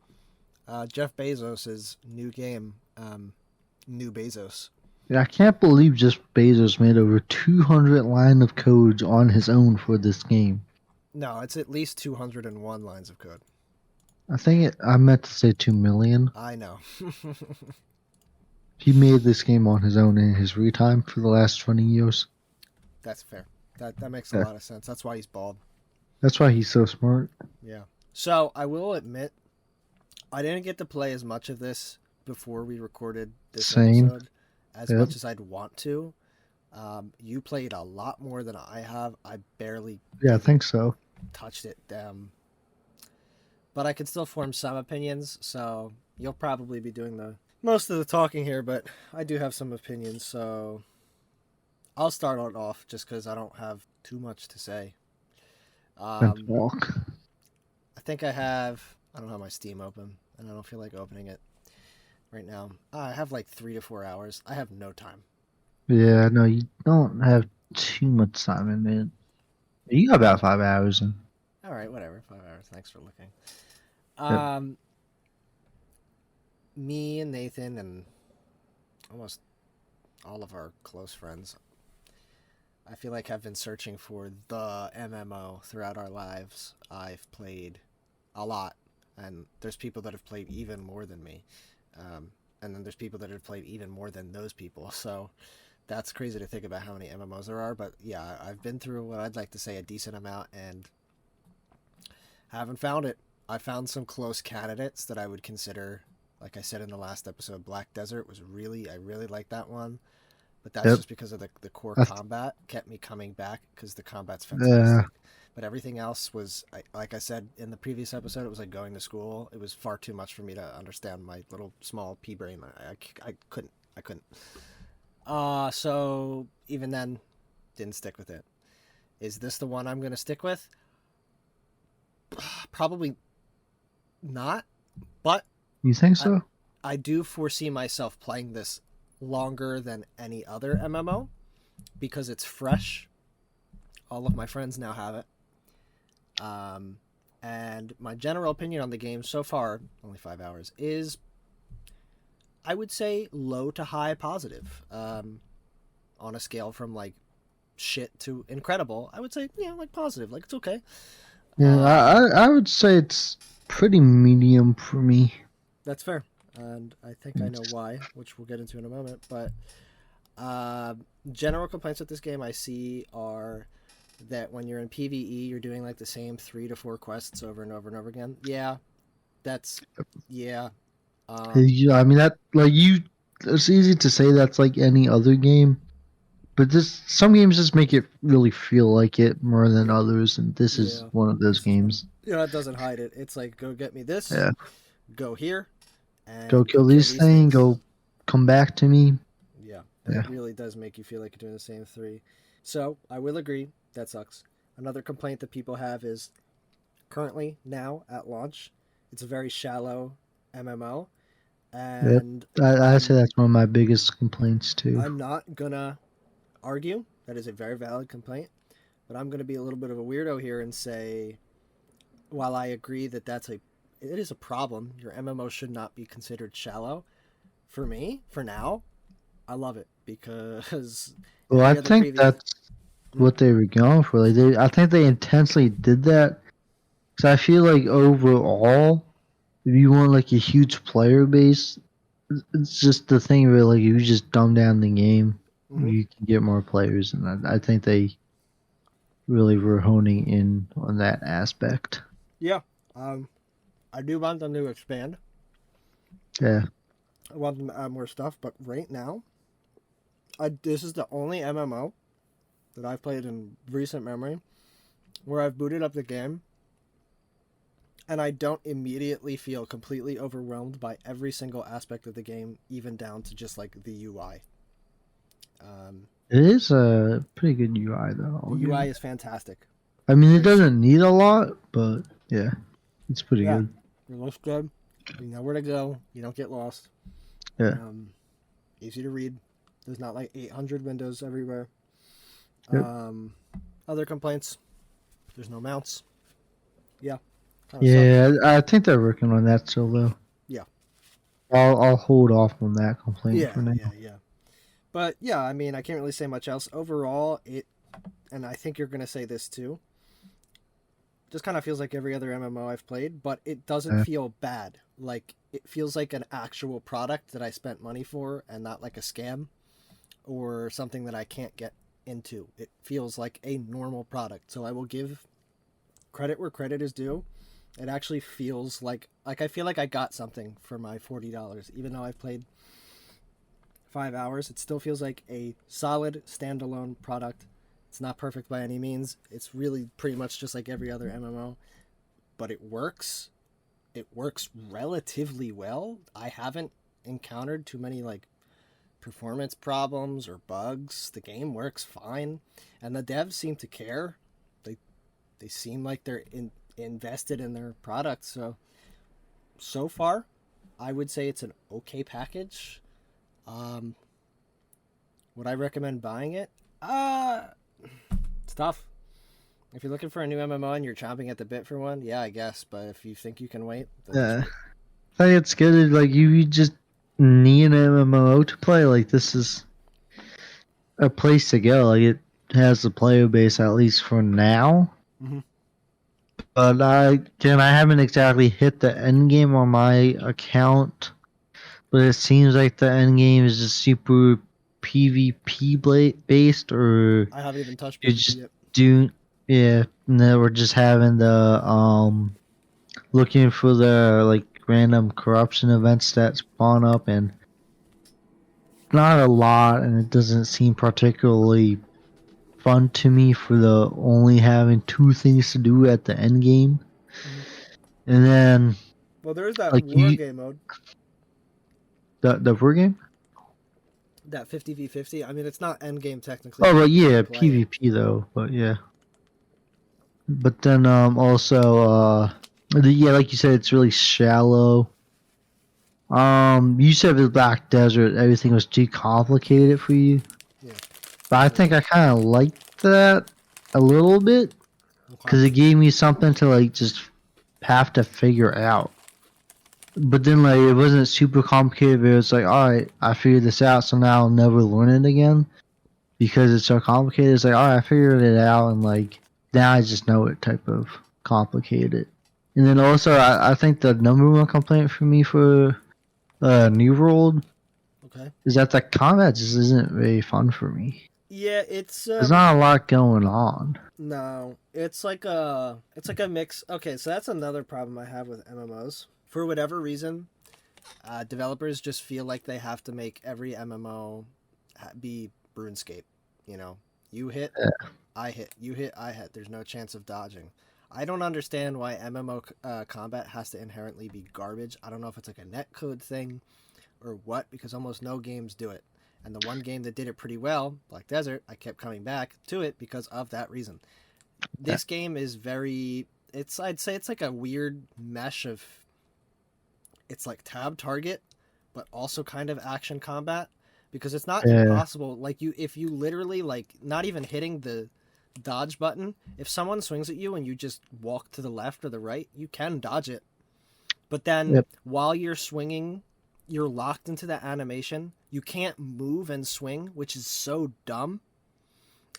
Jeff Bezos' new game, New Bezos. Yeah, I can't believe just Bezos made over 200 line of codes on his own for this game. No, it's at least 201 lines of code. I meant to say 2 million. I know. He made this game on his own in his free time for the last 20 years. That's fair. That makes a Yeah, lot of sense. That's why he's bald. that's why he's so smart. Yeah. So I will admit, I didn't get to play as much of this before we recorded this Same. episode as Yep. much as I'd want to. You played a lot more than I have. I barely Yeah, I even think so. touched it. But I can still form some opinions, so you'll probably be doing the most of the talking here, but I do have some opinions, so I'll start it off just because I don't have too much to say. And Um, walk. I don't have my Steam open, and I don't feel like opening it right now. I have like 3 to 4 hours. I have no time. Yeah, no, you don't have too much time in it. You got about 5 hours in. All right, whatever. 5 hours. Thanks for looking. Yep. Me and Nathan and almost all of our close friends, I feel like have been searching for the MMO throughout our lives. I've played a lot, and there's people that have played even more than me, and then there's people that have played even more than those people. So that's crazy to think about how many MMOs there are. But yeah, I've been through what I'd like to say a decent amount, and haven't found it. I found some close candidates that I would consider. Like I said in the last episode, Black Desert was I really liked that one. But that's Yep. just because of the core That's, combat kept me coming back because the combat's uh, fantastic. But everything else was, like I said in the previous episode, it was like going to school. It was far too much for me to understand my little small pea brain. I couldn't. I couldn't. So even then, didn't stick with it. Is this the one I'm going to stick with? Probably not. But you think I, so? I do foresee myself playing this longer than any other MMO because it's fresh. All of my friends now have it. And my general opinion on the game so far, only 5 hours, is I would say low to high positive. On a scale from like shit to incredible, I would say, yeah, like positive. Like it's okay. Yeah, I would say it's pretty medium for me. That's fair. And I think I know why, which we'll get into in a moment. But general complaints with this game I see are that when you're in PvE, you're doing like the same 3 to 4 quests over and over and over again. Yeah, that's yeah. Yeah, I mean that like you. It's easy to say that's like any other game, but this some games just make it really feel like it more than others, and this is Yeah, one of those this is one. games. Yeah, it doesn't hide it. It's like go get me this, Yeah, go here, go and go kill kill this these thing. things. Go come back to me. Yeah, and Yeah, it really does make you feel like you're doing the same 3. So I will agree that sucks. Another complaint that people have is currently now at launch, it's a very shallow MMO, yep. and I say that's one of my biggest complaints too. I'm not gonna argue that is a very valid complaint, but I'm gonna be a little bit of a weirdo here and say, while I agree that it is a problem, your MMO should not be considered shallow. For me, for now, I love it because Well, I every other think previous. that's what they were going for. I think they intentionally did that because I feel like overall, if you want like a huge player base, it's just the thing where like you just dumb down the game, Mm-hmm. you can get more players, and I think they really were honing in on that aspect. Yeah, um, I do want them to expand. Yeah, I want them to add more stuff, but right now, this is the only MMO that I've played in recent memory where I've booted up the game and I don't immediately feel completely overwhelmed by every single aspect of the game, even down to just like the UI. It is a pretty good UI though. The I'll give UI it. is fantastic. I mean, it Very simple. doesn't need a lot, but yeah, it's pretty Yeah, good. it looks good. You know where to go. You don't get lost. Yeah. Um, Easy to read. There's not like 800 windows everywhere. Yep. Um, Other complaints. There's no mounts. Yeah, kind of sucks. Yeah, I think they're working on that still though. Yeah. I'll hold off on that complaint for Yeah, now. yeah. But yeah, I mean, I can't really say much else. Overall, and I think you're going to say this too, just kind of feels like every other MMO I've played, but it doesn't Yeah. feel bad. Like, it feels like an actual product that I spent money for and not like a scam or something that I can't get into. It feels like a normal product. So I will give credit where credit is due. It actually feels like I feel like I got something for my $40, even though I've played 5 hours. It still feels like a solid standalone product. It's not perfect by any means. It's really pretty much just like every other MMO, but it works. It works relatively well. I haven't encountered too many like performance problems or bugs. The game works fine, and the devs seem to care. They seem like they're invested in their product. So far, I would say it's an okay package. Um, would I recommend buying it? It's tough. If you're looking for a new MMO and you're chomping at the bit for one, yeah, I guess. But if you think you can wait, then just Yeah. wait. I think it's good. Like you just need an MMO to play. Like this is a place to go. Like it has the player base at least for now. Mm-hmm. But I haven't exactly hit the end game on my account. But it seems like the end game is just super PvP based, or I haven't even touched you PvP just yet. do yeah. And then we're just having the looking for the like random corruption events that spawn up, and not a lot, and it doesn't seem particularly fun to me for the only having two things to do at the end game. Mm-hmm. And then Well, there is that like war you game mode, the war game. that 50v50. I mean, it's not end game technically, Oh, but but you can yeah, play it. PvP though. But yeah, but then also yeah, like you said, it's really shallow. You said with Black Desert, everything was too complicated for you. Yeah. But I think I kind of liked that a little bit Okay. because it gave me something to like just have to figure out. But then like it wasn't super complicated. But it was like, all right, I figured this out, so now I'll never learn it again because it's so complicated. It's like, all right, I figured it out, and like now I just know it type of complicated. And then also, I think the number one complaint for me for New World Okay. is that the combat just isn't very fun for me. Yeah, it's There's not a lot going on. no, it's like a mix. Okay, so that's another problem I have with MMOs. For whatever reason, developers just feel like they have to make every MMO be RuneScape. You know, you hit, I hit, you hit, I hit. There's no chance of dodging. I don't understand why MMO combat has to inherently be garbage. I don't know if it's like a netcode thing or what, because almost no games do it. And the one game that did it pretty well, Black Desert, I kept coming back to it because of that reason. This game is very, I'd say it's like a weird mesh of, it's like tab target, but also kind of action combat, because it's not Yeah, impossible. Like if you literally like not even hitting the dodge button, if someone swings at you and you just walk to the left or the right, you can dodge it. But then yep, while you're swinging, you're locked into that animation. You can't move and swing, which is so dumb.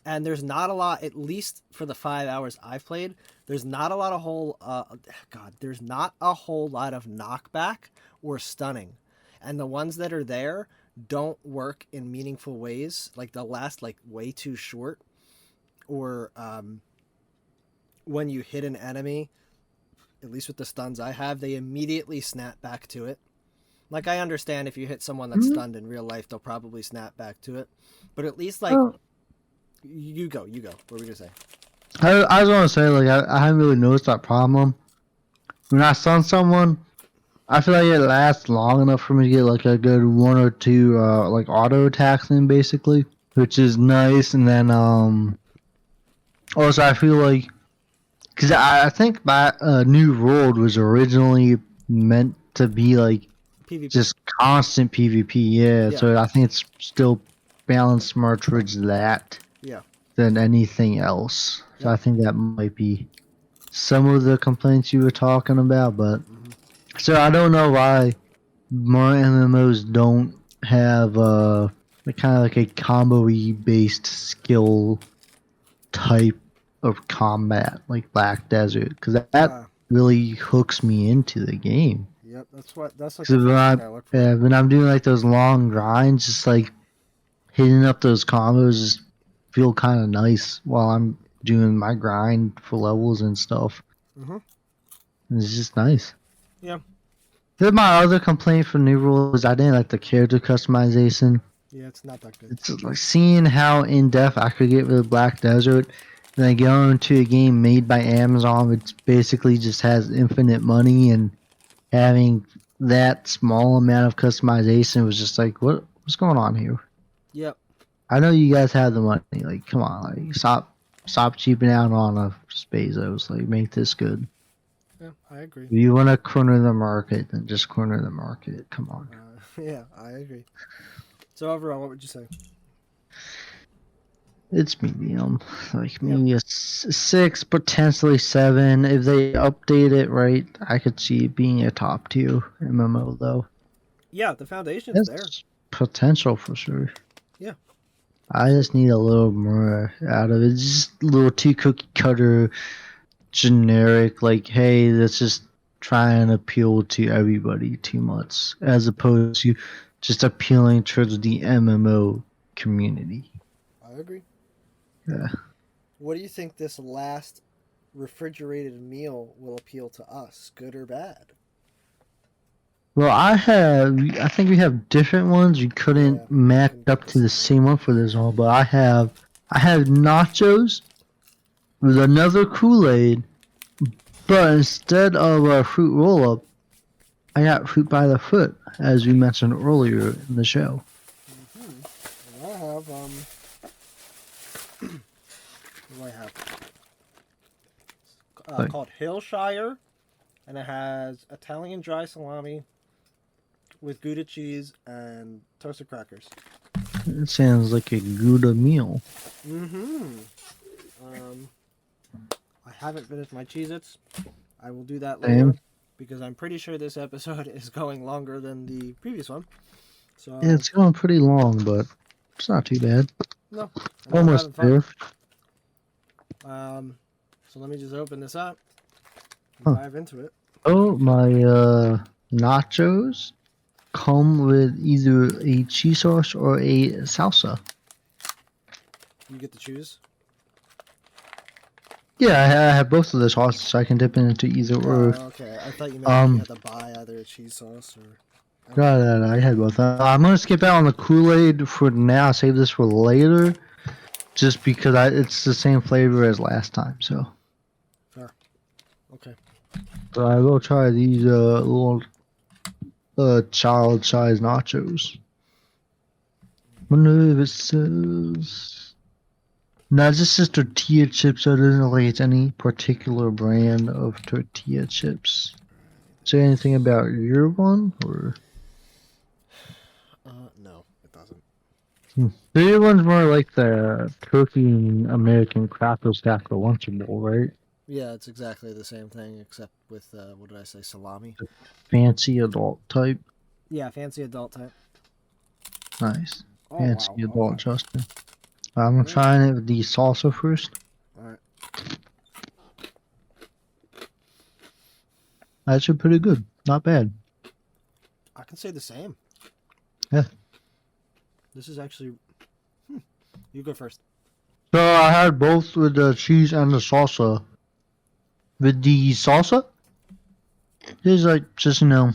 And there's not a lot, at least for the 5 hours I've played, there's not a lot of there's not a whole lot of knockback or stunning. And the ones that are there don't work in meaningful ways. Like they'll last like way too short. Or when you hit an enemy, at least with the stuns I have, they immediately snap back to it. Like, I understand if you hit someone that's Mhm. stunned in real life, they'll probably snap back to it. But at least, like, Oh. you go. What were we going to say? I just want to say, like, I haven't really noticed that problem. When I stun someone, I feel like it lasts long enough for me to get, like, a good one or two, like, auto attacks in, basically. which is nice. And then also I feel like because I think New World was originally meant to be like PvP. just constant PvP. Yeah, Yeah. so I think it's still balanced more towards that Yeah. than anything else. So Yep. I think that might be some of the complaints you were talking about. But so I don't know why more MMOs don't have kind of like a combo-y based skill type of combat like Black Desert, because that really hooks me into the game. Yep. That's like the Because first thing I look for. when I'm doing like those long grinds, just like hitting up those combos just feel kind of nice while I'm doing my grind for levels and stuff. Mhm. It's just nice. Yeah. Then my other complaint for New Rule is I didn't like the character customization. Yeah, it's not that good. It's like seeing how in depth I could get with Black Desert, and then going into a game made by Amazon, which basically just has infinite money, and having that small amount of customization was just like, what's going on here? Yep. I know you guys have the money. Like, come on, like stop cheaping out on a Bezos. Like, make this good. Yeah, I agree. If you want to corner the market, then just corner the market. Come on. Yeah, I agree. So overall, what would you say? It's medium, like maybe a 6, potentially 7. If they update it right, I could see it being a top tier MMO though. Yeah, the foundation's there. Potential for sure. Yeah. I just need a little more out of it. Just a little too cookie cutter, generic. Like, hey, let's just try and appeal to everybody too much, as opposed to just appealing towards the MMO community. I agree. Yeah. What do you think this last refrigerated meal will appeal to us, good or bad? Well, I think we have different ones. We couldn't match up to the same one for this one, but I have nachos with another Kool-Aid, but instead of a fruit roll-up, I got fruit by the foot, as we mentioned earlier in the show. Mm-hmm. And I have what do I have? Called Hillshire, and it has Italian dry salami with Gouda cheese and toasted crackers. It sounds like a Gouda meal. Mm-hmm. I haven't finished my Cheez-Its. I will do that later because I'm pretty sure this episode is going longer than the previous one. So yeah, it's going pretty long, but it's not too bad. No, almost there. So let me just open this up and dive into it. Oh, my nachos come with either a cheese sauce or a salsa. You get to choose? Yeah, I have both of the sauces, so I can dip into either or. Okay. I thought you meant you had to buy either a cheese sauce or... No, I had both. I'm going to skip out on the Kool-Aid for now. Save this for later, just because it's the same flavor as last time, so. Fair. Okay. So I will try these little child-sized nachos. Wonder if it says... No, this is just tortilla chips, so it doesn't look like it's any particular brand of tortilla chips. Say anything about your one, or? No, it doesn't. Your one's more like the turkey American Cracker Stacker Lunchable, right? Yeah, it's exactly the same thing, except with, what did I say, salami? Fancy adult type. Yeah, fancy adult type. Nice. Oh, Fancy wow. adult, Justin. I'm trying it with the salsa first. Alright. Actually pretty good. Not bad. I can say the same. Yeah. This is actually... You go first. So I had both with the cheese and the salsa. With the salsa, it's like just, a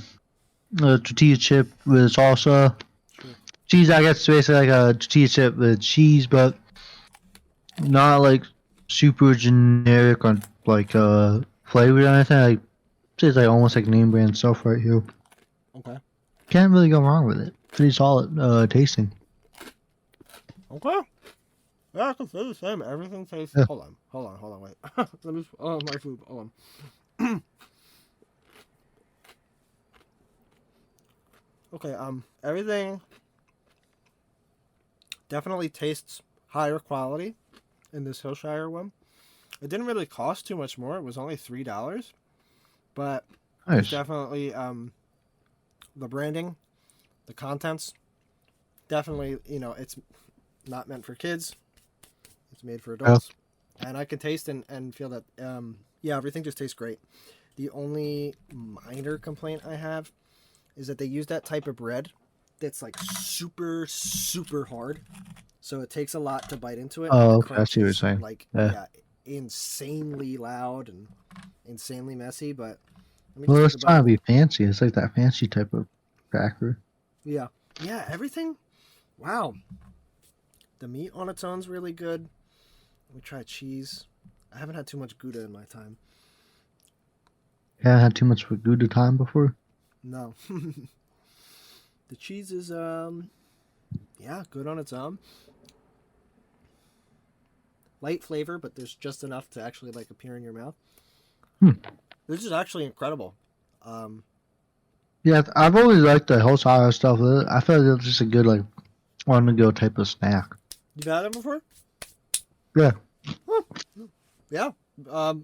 tortilla chip with salsa. Sure. Cheese, I guess, basically like a tortilla chip with cheese, but not like super generic on like flavor or anything. Like, it's like almost like name brand stuff right here. Okay. Can't really go wrong with it. Pretty solid tasting. Okay. Yeah, I can say the same. Everything tastes. Yeah. Hold on. Wait. Let me. Oh, my food. Hold on. Okay. Everything definitely tastes higher quality in this Hillshire one. It didn't really cost too much more. It was only $3, but it's Nice. definitely the branding, the contents. Definitely, it's not meant for kids. It's made for Yeah. adults, and I can taste and feel that. Yeah, everything just tastes great. The only minor complaint I have is that they use that type of bread that's like super super hard, so it takes a lot to bite into it, and the Oh, okay. I crunch see what you're is saying. like Yeah. yeah, insanely loud and insanely messy. But let me just Well, take it's a bite trying to of it. be fancy. It's like that fancy type of cracker. Yeah, yeah, everything. Wow, the meat on its own is really good. Let me try cheese. I haven't had too much Gouda in my time. Haven't had too much of Gouda time before. No. The cheese is yeah, good on its own. Light flavor, but there's just enough to actually like appear in your mouth. Hmm. This is actually incredible. Um Yeah, I've always liked the Hillshire stuff. I feel like it's just a good, like, on the go type of snack. you've had it before? Yeah. Huh. Yeah.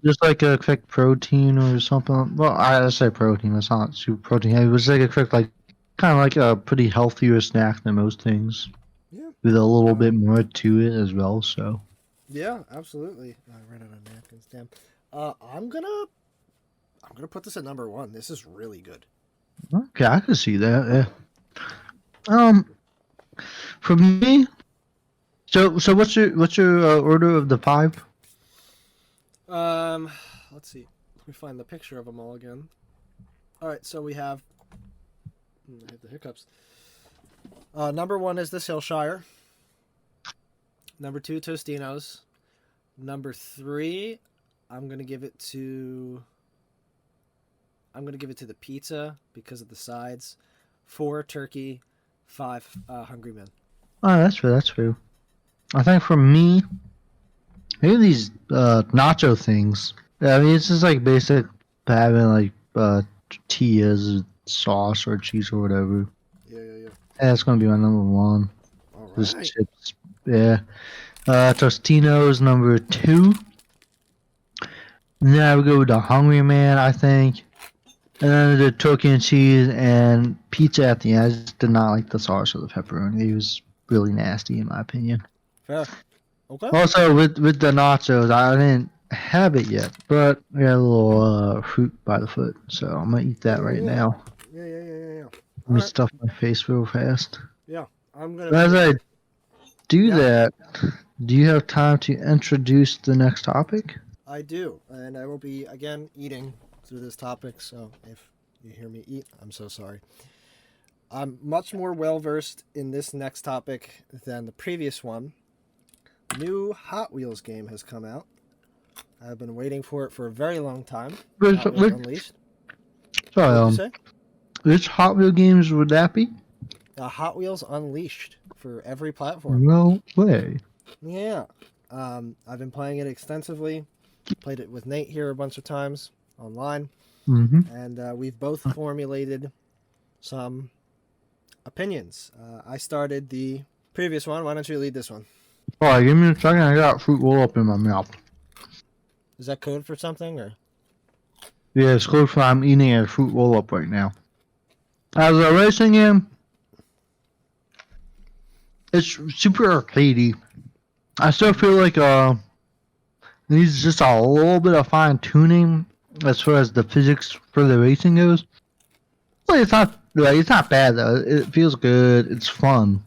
Just like a quick protein or something. Well, I say protein. It's not super protein heavy. But it's like a quick, like, kind of like a pretty healthier snack than most things, Yeah. with a little bit Um more to it as well. So yeah, absolutely. I ran out of napkins, damn. I'm gonna put this at number one. This is really good. okay, I can see that. Yeah. For me, so what's your order of the five? Um let's see. Let me find the picture of them all again. Alright, so we have I have the hiccups. Number one is this Hillshire. Number two, Tostinos. Number three, I'm gonna give it to. I'm gonna give it to the pizza because of the sides. Four, turkey. Five, Hungry Men. Oh, that's true. That's true. I think for me, maybe these nacho things. I mean, it's just like basic having like tortillas, sauce, or cheese or whatever. Yeah. That's gonna be my number one. All Just right. chips. Yeah. Tostino's number two. And then I would go with the Hungry Man, I think. And then the turkey and cheese and pizza at the end. I just did not like the sauce or the pepperoni. It was really nasty, in my opinion. Fair. Okay. Also, with the nachos, I didn't have it yet, but I got a little fruit by the foot, so I'm gonna eat that right Yeah. now. Yeah. Let All me right. stuff my face real fast. Yeah. I'm gonna But as finish. I do Yeah, that, do you have time to introduce the next topic? I do, and I will be again eating through this topic. So if you hear me eat, I'm so sorry. I'm much more well versed in this next topic than the previous one. New Hot Wheels game has come out. I've been waiting for it for a very long time. Which, Hot Wheels which, Unleashed. sorry, What'd you say? which Hot Wheel games would that be? Hot Wheels Unleashed for every platform. No way. Yeah. I've been playing it extensively. Played it with Nate here a bunch of times online. Mm-hmm. And we've both formulated some opinions. I started the previous one. Why don't you lead this one? Alright, give me a second. I got fruit roll up in my mouth. Is that code for something or? Yeah, it's close for I'm eating a fruit roll up right now. As a racing game, it's super arcadey. I still feel like it needs just a little bit of fine tuning as far as the physics for the racing goes. Well, it's not bad though. It feels good. It's fun,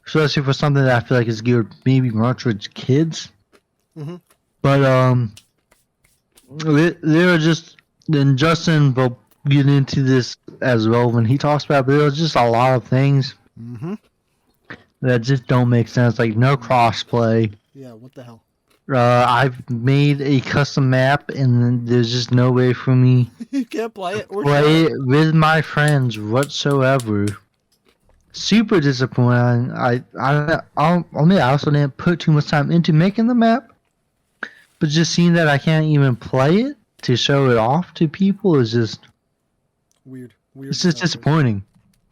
especially for something that I feel like is geared maybe more towards kids. Mm-hmm. But there are just then Justin will get into this as well when he talks about. But there's just a lot of things Mm-hmm. that just don't make sense. Like no crossplay. Yeah. What the hell? I've made a custom map, and there's just no way for me You can't play it to or share play it. it with my friends whatsoever. super disappointing. I'll admit I also didn't put too much time into making the map, but just seeing that I can't even play it to show it off to people is just Weird it's just developers. disappointing.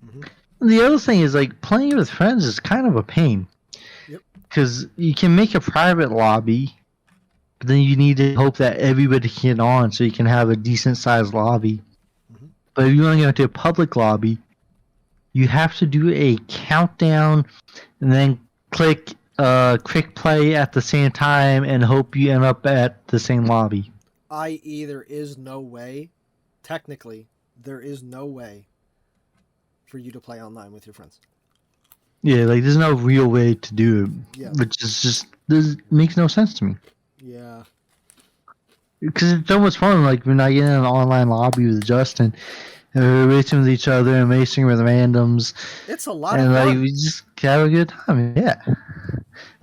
Hmm. The other thing is like playing with friends is kind of a pain Yep. because you can make a private lobby, but then you need to hope that everybody can get on so you can have a decent sized lobby. Hmm. But if you want to go to a public lobby, you have to do a countdown and then click quick play at the same time and hope you end up at the same lobby. I.e., there is no way, technically, there is no way for you to play online with your friends. Yeah, like there's no real way to do Yeah. it, which is just makes no sense to me. Yeah. Because it's so much fun, like when I get in an online lobby with Justin, and we're racing with each other and racing with randoms, It's a lot of and like fun. we just have a good time. Yeah,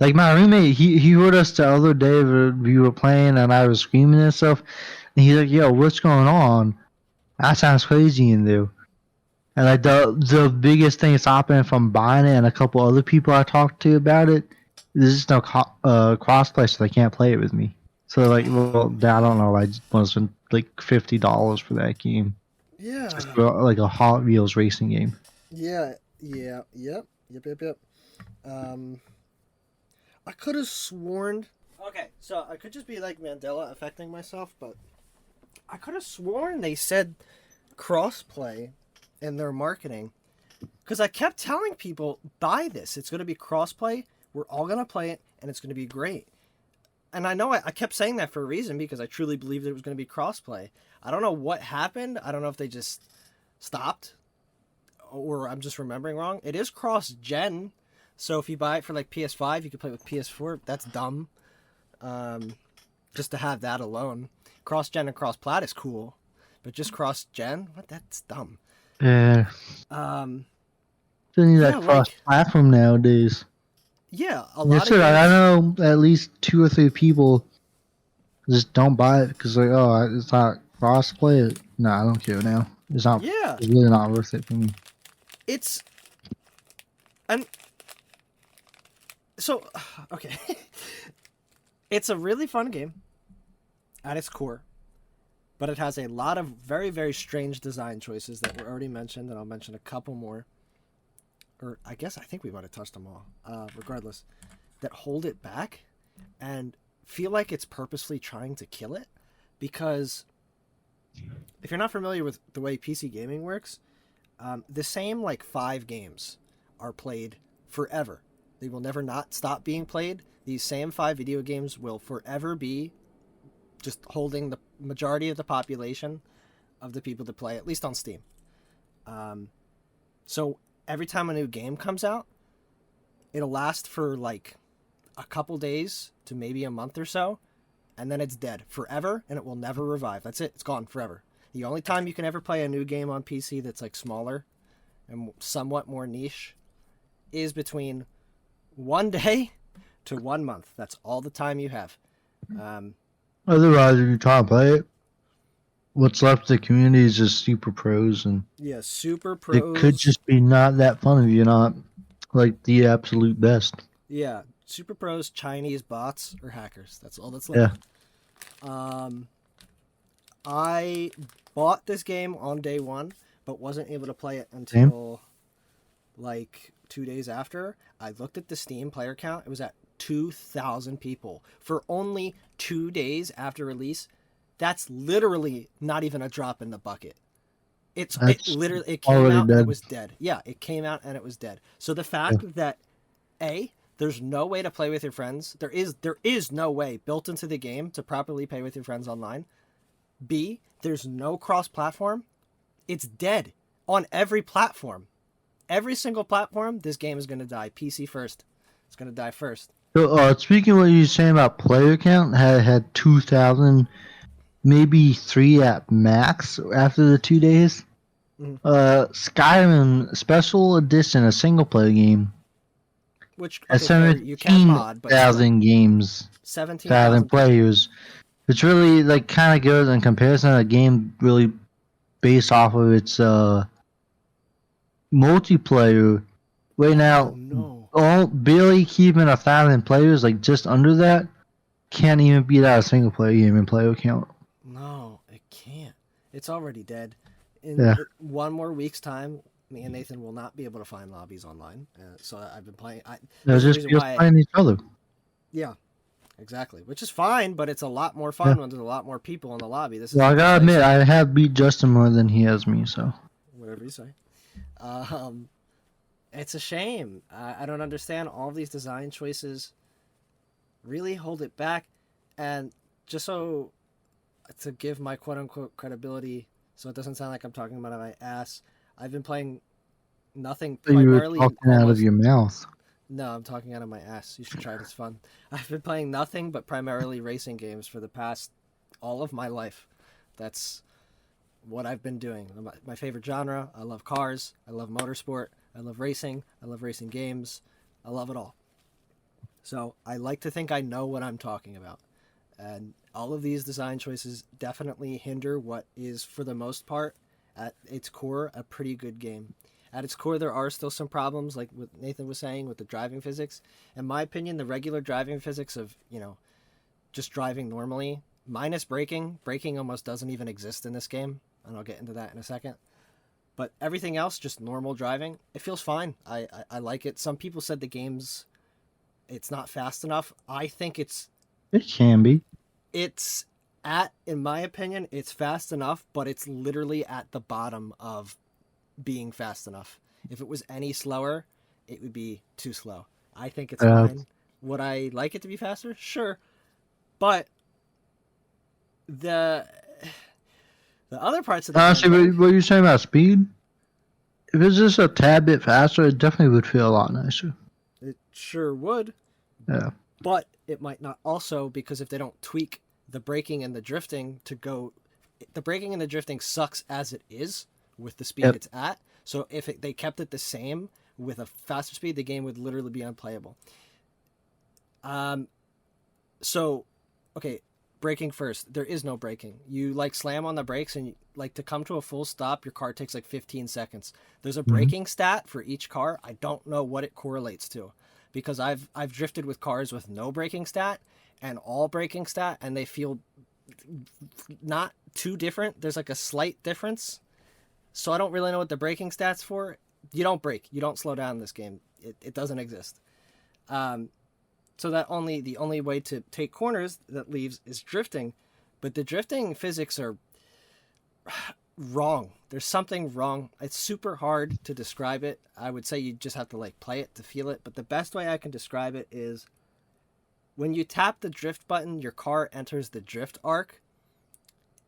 like my roommate, he heard us the other day we were playing and I was screaming and stuff, and he's like, "Yo, what's going on? That sounds crazy in there." And like the biggest thing stopping from buying it, and a couple other people I talked to about it, there's just no crossplay, so they can't play it with me. So like, well, I don't know. I just want to spend like $50 for that game, just Yeah. for like a Hot Wheels racing game. Yeah. Yeah. Yep. Um, I could have sworn. Okay, so I could just be like Mandela affecting myself, but I could have sworn they said crossplay in their marketing because I kept telling people buy this. It's going to be crossplay. We're all going to play it, and it's going to be great. And I know I kept saying that for a reason because I truly believed it was going to be crossplay. I don't know what happened. I don't know if they just stopped or I'm just remembering wrong. It is cross gen, so if you buy it for like PS5, you can play it with PS4. That's dumb. Um, just to have that alone. Cross gen and cross plat is cool, but just cross gen, what? That's dumb. Yeah, Um, still need yeah, that cross like platform nowadays. yeah, a Yes, lot of sir. I games. know at least 2 or 3 people just don't buy it because like, oh, it's not crossplay. No, I don't care now. It's not. Yeah, It's really not worth it for me. it's and so okay. It's a really fun game at its core, but it has a lot of very very strange design choices that were already mentioned, and I'll mention a couple more. Or I think we might have touched them all. Regardless, that hold it back and feel like it's purposely trying to kill it because if you're not familiar with the way PC gaming works, the same like 5 games are played forever. They will never not stop being played. These same 5 video games will forever be just holding the majority of the population of the people that play, at least on Steam. Um, so every time a new game comes out, it'll last for like a couple days to maybe a month or so, and then it's dead forever and it will never revive. That's it. It's gone forever. The only time you can ever play a new game on PC that's like smaller and somewhat more niche is between one day to 1 month. That's all the time you have. Um, Otherwise, if you try to play it, what's left of the community is just super pros, and yeah, super it could pros. just be not that fun if you're not like the absolute best. Yeah, super pros, Chinese bots, or hackers. That's all that's Yeah. left. Um, I bought this game on day one, but wasn't able to play it Same. until like 2 days after. I looked at the Steam player count. It was at 2,000 people for only 2 days after release. That's literally not even a drop in the bucket. It That's literally it came already out and it dead. was dead. Yeah, it came out and it was dead. So the Yeah. fact that there's no way to play with your friends. There is no way built into the game to properly play with your friends online. B, there's no cross platform. It's dead on every platform. Every single platform, this game is going to die. PC first. It's going to die first. So, speaking of what you were saying about player count, had 2,000, maybe 3 at max after the 2 days. Mhm. Skyrim Special Edition, a single player game, Which, has okay, fair. You can mod, but still. 17,000 games, 1,000 17,000 people. players. It's really like kind of good in comparison to a game really based off of its multiplayer. Right Oh now, no. all barely keeping 1,000 players, like just under that, can't even beat out a single player even player count. No, it can't. It's already dead. In Yeah, 1 more week's time, me and Nathan will not be able to find lobbies online. So I've been playing. they'll This is the just reason be us why. playing each other. Yeah, exactly. Which is fine, but it's a lot more Yeah. fun when there's a lot more people in the lobby. This is Well, I gotta admit, precisely I have beat Justin more than he has me. So whatever you say. Um, it's a shame. I don't understand all these design choices. Really hold it back, and just so to give my quote unquote credibility, so it doesn't sound like I'm talking about my ass. I've been playing nothing you were primarily talking out of almost. your mouth. No, I'm talking out of my ass. You should try it. It's fun. I've been playing nothing but primarily racing games for the past all of my life. That's what I've been doing. My favorite genre. I love cars. I love motorsport. I love racing. I love racing games. I love it all. So I like to think I know what I'm talking about. And all of these design choices definitely hinder what is, for the most part, at its core, a pretty good game. At its core, there are still some problems, like what Nathan was saying with the driving physics. In my opinion, the regular driving physics of, just driving normally, minus braking almost doesn't even exist in this game. And I'll get into that in a second. But everything else, just normal driving, it feels fine. I like it. Some people said it's not fast enough. I think It can be. it's in my opinion, it's fast enough, but it's literally at the bottom of being fast enough. If it was any slower, it would be too slow. I think it's Uh, fine. Would I like it to be faster? Sure. But the the other parts of the Honestly, gameplay, what you're saying about speed? If it's just a tad bit faster, it definitely would feel a lot nicer. it sure would, Yeah. but it might not also, because if they don't tweak the braking and the drifting to go, the braking and the drifting sucks as it is with the speed Yep. it's at. So if they kept it the same with a faster speed, the game would literally be unplayable. Um, so okay, braking first. There is no braking. You like slam on the brakes and like to come to a full stop, your car takes like 15 seconds. There's a Hmm. braking stat for each car. I don't know what it correlates to because I've drifted with cars with no braking stat and all braking stat and they feel not too different. There's like a slight difference. So I don't really know what the braking stats for. You don't brake. You don't slow down in this game. It doesn't exist. Um, so that the only way to take corners that leaves is drifting, but the drifting physics are wrong. There's something wrong. It's super hard to describe it. I would say you just have to like play it to feel it, but the best way I can describe it is when you tap the drift button, your car enters the drift arc,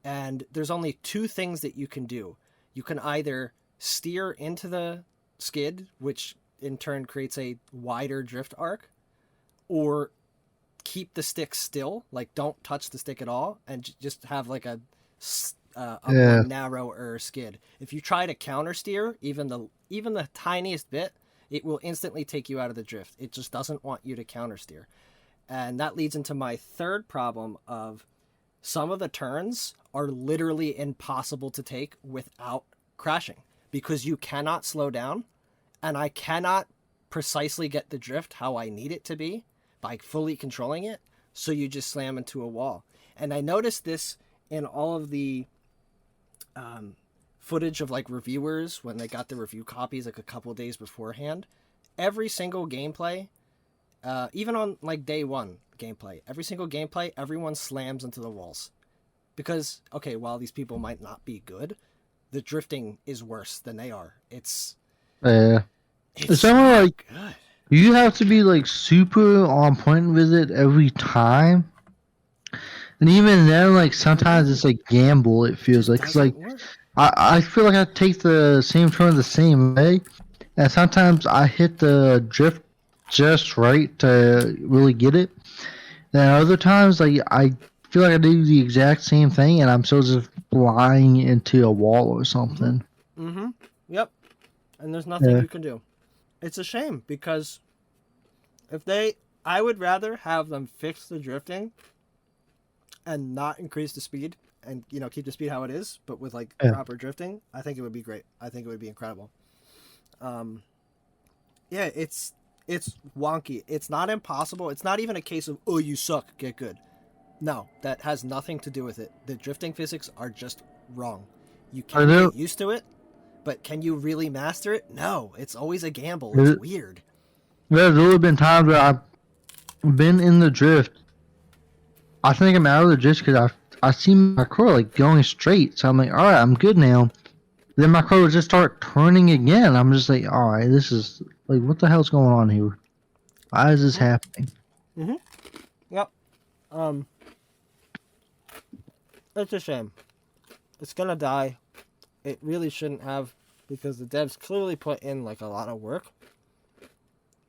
and there's only two things that you can do. You can either steer into the skid, which in turn creates a wider drift arc, or keep the stick still, like don't touch the stick at all, and just have like a more Yeah. narrower skid. If you try to counter steer, even the tiniest bit, it will instantly take you out of the drift. It just doesn't want you to counter steer, and that leads into my third problem of some of the turns are literally impossible to take without crashing because you cannot slow down, and I cannot precisely get the drift how I need it to be by fully controlling it, so you just slam into a wall. And I noticed this in all of the footage of like reviewers when they got the review copies like a couple days beforehand. Every single gameplay, even on like day one gameplay, every single gameplay, everyone slams into the walls. Because, okay, while these people might not be good, the drifting is worse than they are. Yeah. It's It's so somewhere like good. you have to be like super on point with it every time. And even then, like sometimes it's like gamble. It It feels just like 'cause, like doesn't work. I feel like I take the same turn the same way, and sometimes I hit the drift just right to really get it. Then other times, like I feel like I do the exact same thing, and I'm still just flying into a wall or Mm-hmm. something. Mm-hmm. Yep. And there's nothing Yeah, you can do. It's a shame because if they, I would rather have them fix the drifting and not increase the speed and keep the speed how it is, but with like yeah. proper drifting. I think it would be great. I think it would be incredible. Um, Yeah, it's wonky. It's not impossible. It's not even a case of, oh, you suck, get good. No, that has nothing to do with it. The drifting physics are just wrong. You Are can there get used to it, but can you really master it? No, it's always a gamble. It's there- weird. there's really been times where I've been in the drift. I think I'm out of the drift because I see my car like going straight. So I'm like, all right, I'm good now. Then my car would just start turning again. I'm just like, all right, this is like, what the hell's going on here? Why is this Mm-hmm. happening? Mm-hmm. Yep. Um, it's a shame. It's gonna die. It really shouldn't have, because the devs clearly put in like a lot of work.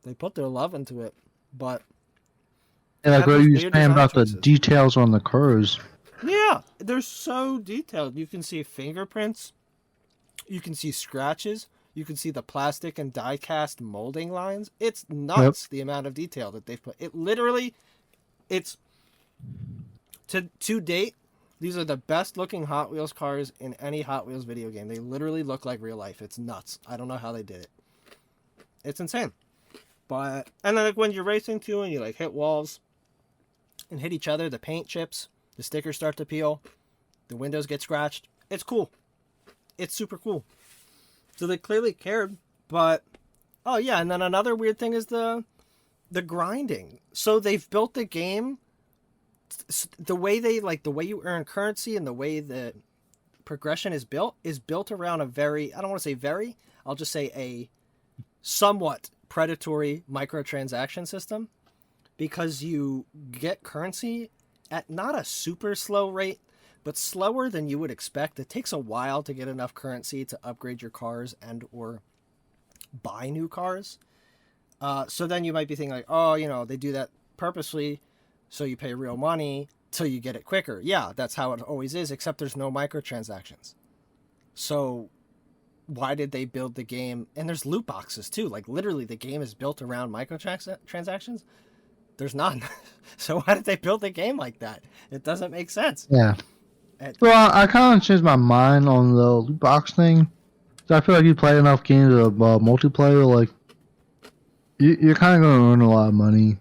They put their love into it, but And they like have what these you were weird saying design about the choices. details on the cars. Yeah, they're so detailed. You can see fingerprints. You can see scratches. You can see the plastic and die cast molding lines. It's Yep. nuts the amount of detail that they've put. It literally, it's to date. These are the best looking Hot Wheels cars in any Hot Wheels video game. They literally look like real life. It's nuts. I don't know how they did it. It's insane. But and then like when you're racing too and you like hit walls and hit each other, the paint chips, the stickers start to peel, the windows get scratched. It's cool. It's super cool. So they clearly cared, but oh yeah, and then another weird thing is the grinding. So they've built the game the way they like the way you earn currency and the way the progression is built around a very, I don't want to say very, I'll just say a somewhat predatory microtransaction system, because you get currency at not a super slow rate, but slower than you would expect. It takes a while to get enough currency to upgrade your cars and or buy new cars. So then you might be thinking like, oh, they do that purposely, so you pay real money till you get it quicker. Yeah, that's how it always is, except there's no microtransactions. So why did they build the game? And there's loot boxes too. Like literally, the game is built around microtransactions. There's none. So why did they build the game like that? It doesn't make sense. Yeah. It, Well, I kind of changed my mind on the loot box thing. So I feel like you play enough games of multiplayer, like you're kind of going to earn a lot of money,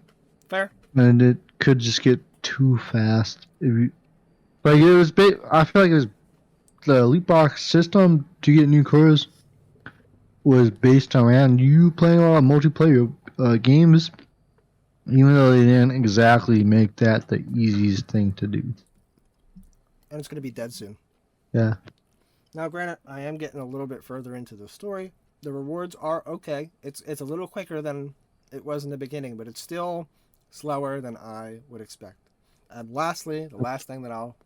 fair. and it could just get too fast. If you like, it was. I feel like it was the loot box system to get new cars was based around you playing a lot of multiplayer games, even though they didn't exactly make that the easiest thing to do. And it's going to be dead soon. Yeah. Now, granted, I am getting a little bit further into the story. The rewards are okay. It's a little quicker than it was in the beginning, but it's still slower than I would expect. And lastly, the last thing that I'll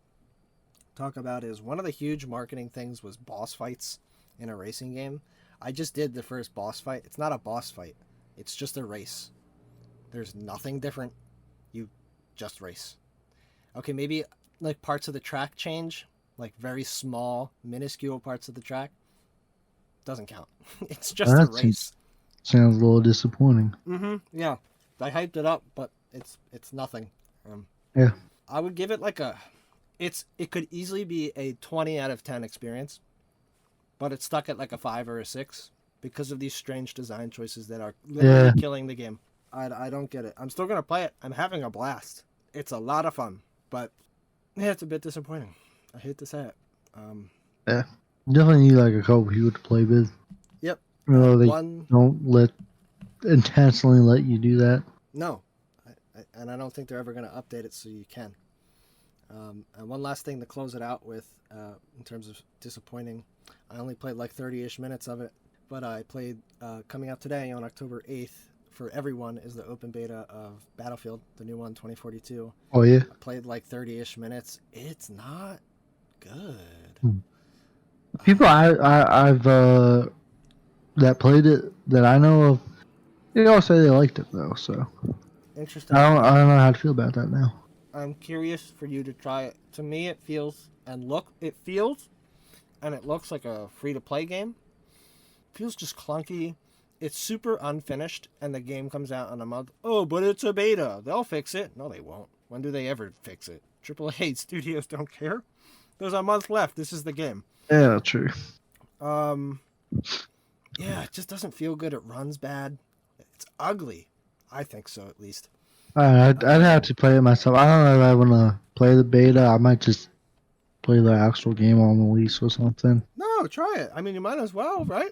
talk about is one of the huge marketing things was boss fights in a racing game. I just did the first boss fight. It's not a boss fight. It's just a race. There's nothing different. You just race. Okay, maybe like parts of the track change, like very small, minuscule parts of the track. Doesn't count. It's just a That race. sounds a little disappointing. Mm-hmm. Yeah, I hyped it up, but it's nothing. Yeah. I would give it like it could easily be a 20 out of 10 experience, but it's stuck at like a 5 or a 6 because of these strange design choices that are literally Yeah. killing the game. I don't get it. I'm still gonna play it. I'm having a blast. It's a lot of fun, but yeah, it's a bit disappointing. I hate to say it. Yeah. Definitely need like a couple people to play with. Yep. You know, they One, don't intentionally let you do that. no, and I don't think they're ever gonna update it so you can. And one last thing to close it out with, in terms of disappointing, I only played like 30-ish minutes of it, but I played, coming out today on October 8th, for everyone, is the open beta of Battlefield, the new one, 2042. Oh yeah. I played like 30-ish minutes. It's not good. People I've that played it that I know of, they all say they liked it though. So Interesting. I don't know how to feel about that now. I'm curious for you to try it. To me, it feels and it looks like a free-to-play game. It feels just clunky. It's super unfinished, and the game comes out in a month. Oh, but it's a beta. They'll fix it. No, they won't. When do they ever fix it? AAA studios don't care. There's a month left. This is the game. Yeah, true. Yeah, it just doesn't feel good. It runs bad. It's ugly. I think so, at least. I'd have to play it myself. I don't know if I want to play the beta. I might just play the actual game on release or something. No, try it. I mean, you might as well, right?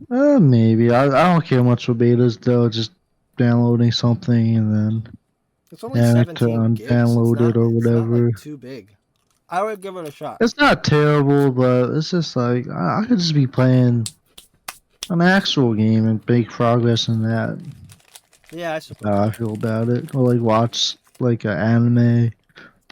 Maybe. I don't care much for betas though. Just downloading something and then It's only having it to 17 gigs. It's undownload it not. or It's not whatever. like too big. I would give it a shot. It's not terrible, but it's just like I could just be playing an actual game and make progress in that. Yeah, I That's how suppose. I feel about it. Or like watch like an anime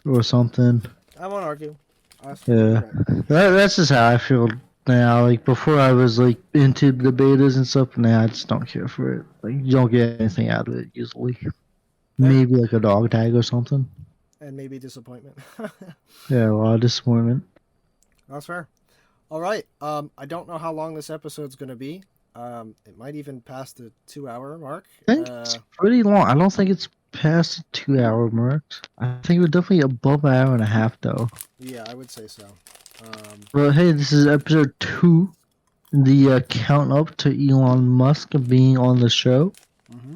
or something. I won't argue. You're Yeah, right. that's just how I feel now. Like before, I was like into the betas and stuff. Now I just don't care for it. Like you don't get anything out of it usually. Fair. Maybe like a dog tag or something. And maybe disappointment. Yeah, a lot of disappointment. That's fair. All right. I don't know how long this episode's going to be. It might even pass the 2 hour mark. I think it's pretty long. I don't think it's past the 2 hour mark. I think we're definitely above an hour and a half though. Yeah, I would say so. Well, hey, this is episode 2. The count up to Elon Musk being on the show.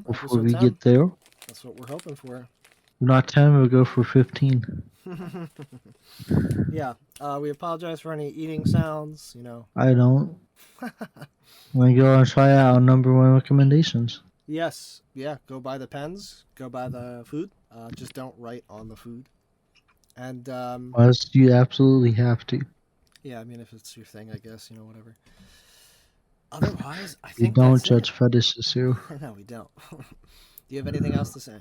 Before Episode we 10. get there, That's what we're hoping for. not 10, we'll go for 15. Yeah. We apologize for any eating sounds. I don't. Want to go and try out our number 1 recommendations. Yes. Yeah. Go buy the pens. Go buy the food. Just don't write on the food. And Unless you absolutely have to. yeah, I mean, if it's your thing, I guess, whatever. Otherwise, I We think don't that's judge it. fetishes here. No, we don't. Do you have anything else to say?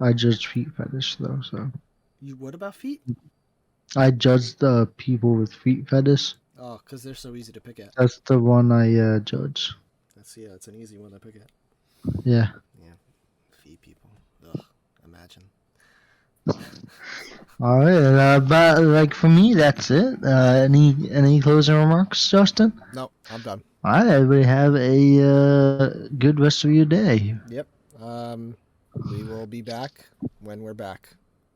I judge feet fetish though, so. What about feet? I judge the people with feet fetish. Oh, because they're so easy to pick at. That's the one I judge. It's an easy one to pick at. Yeah. Yeah, feet people. Ugh, imagine. All right, but like for me, that's it. Any closing remarks, Justin? No, I'm done. All right, everybody have a good rest of your day. Yep. We will be back when we're back.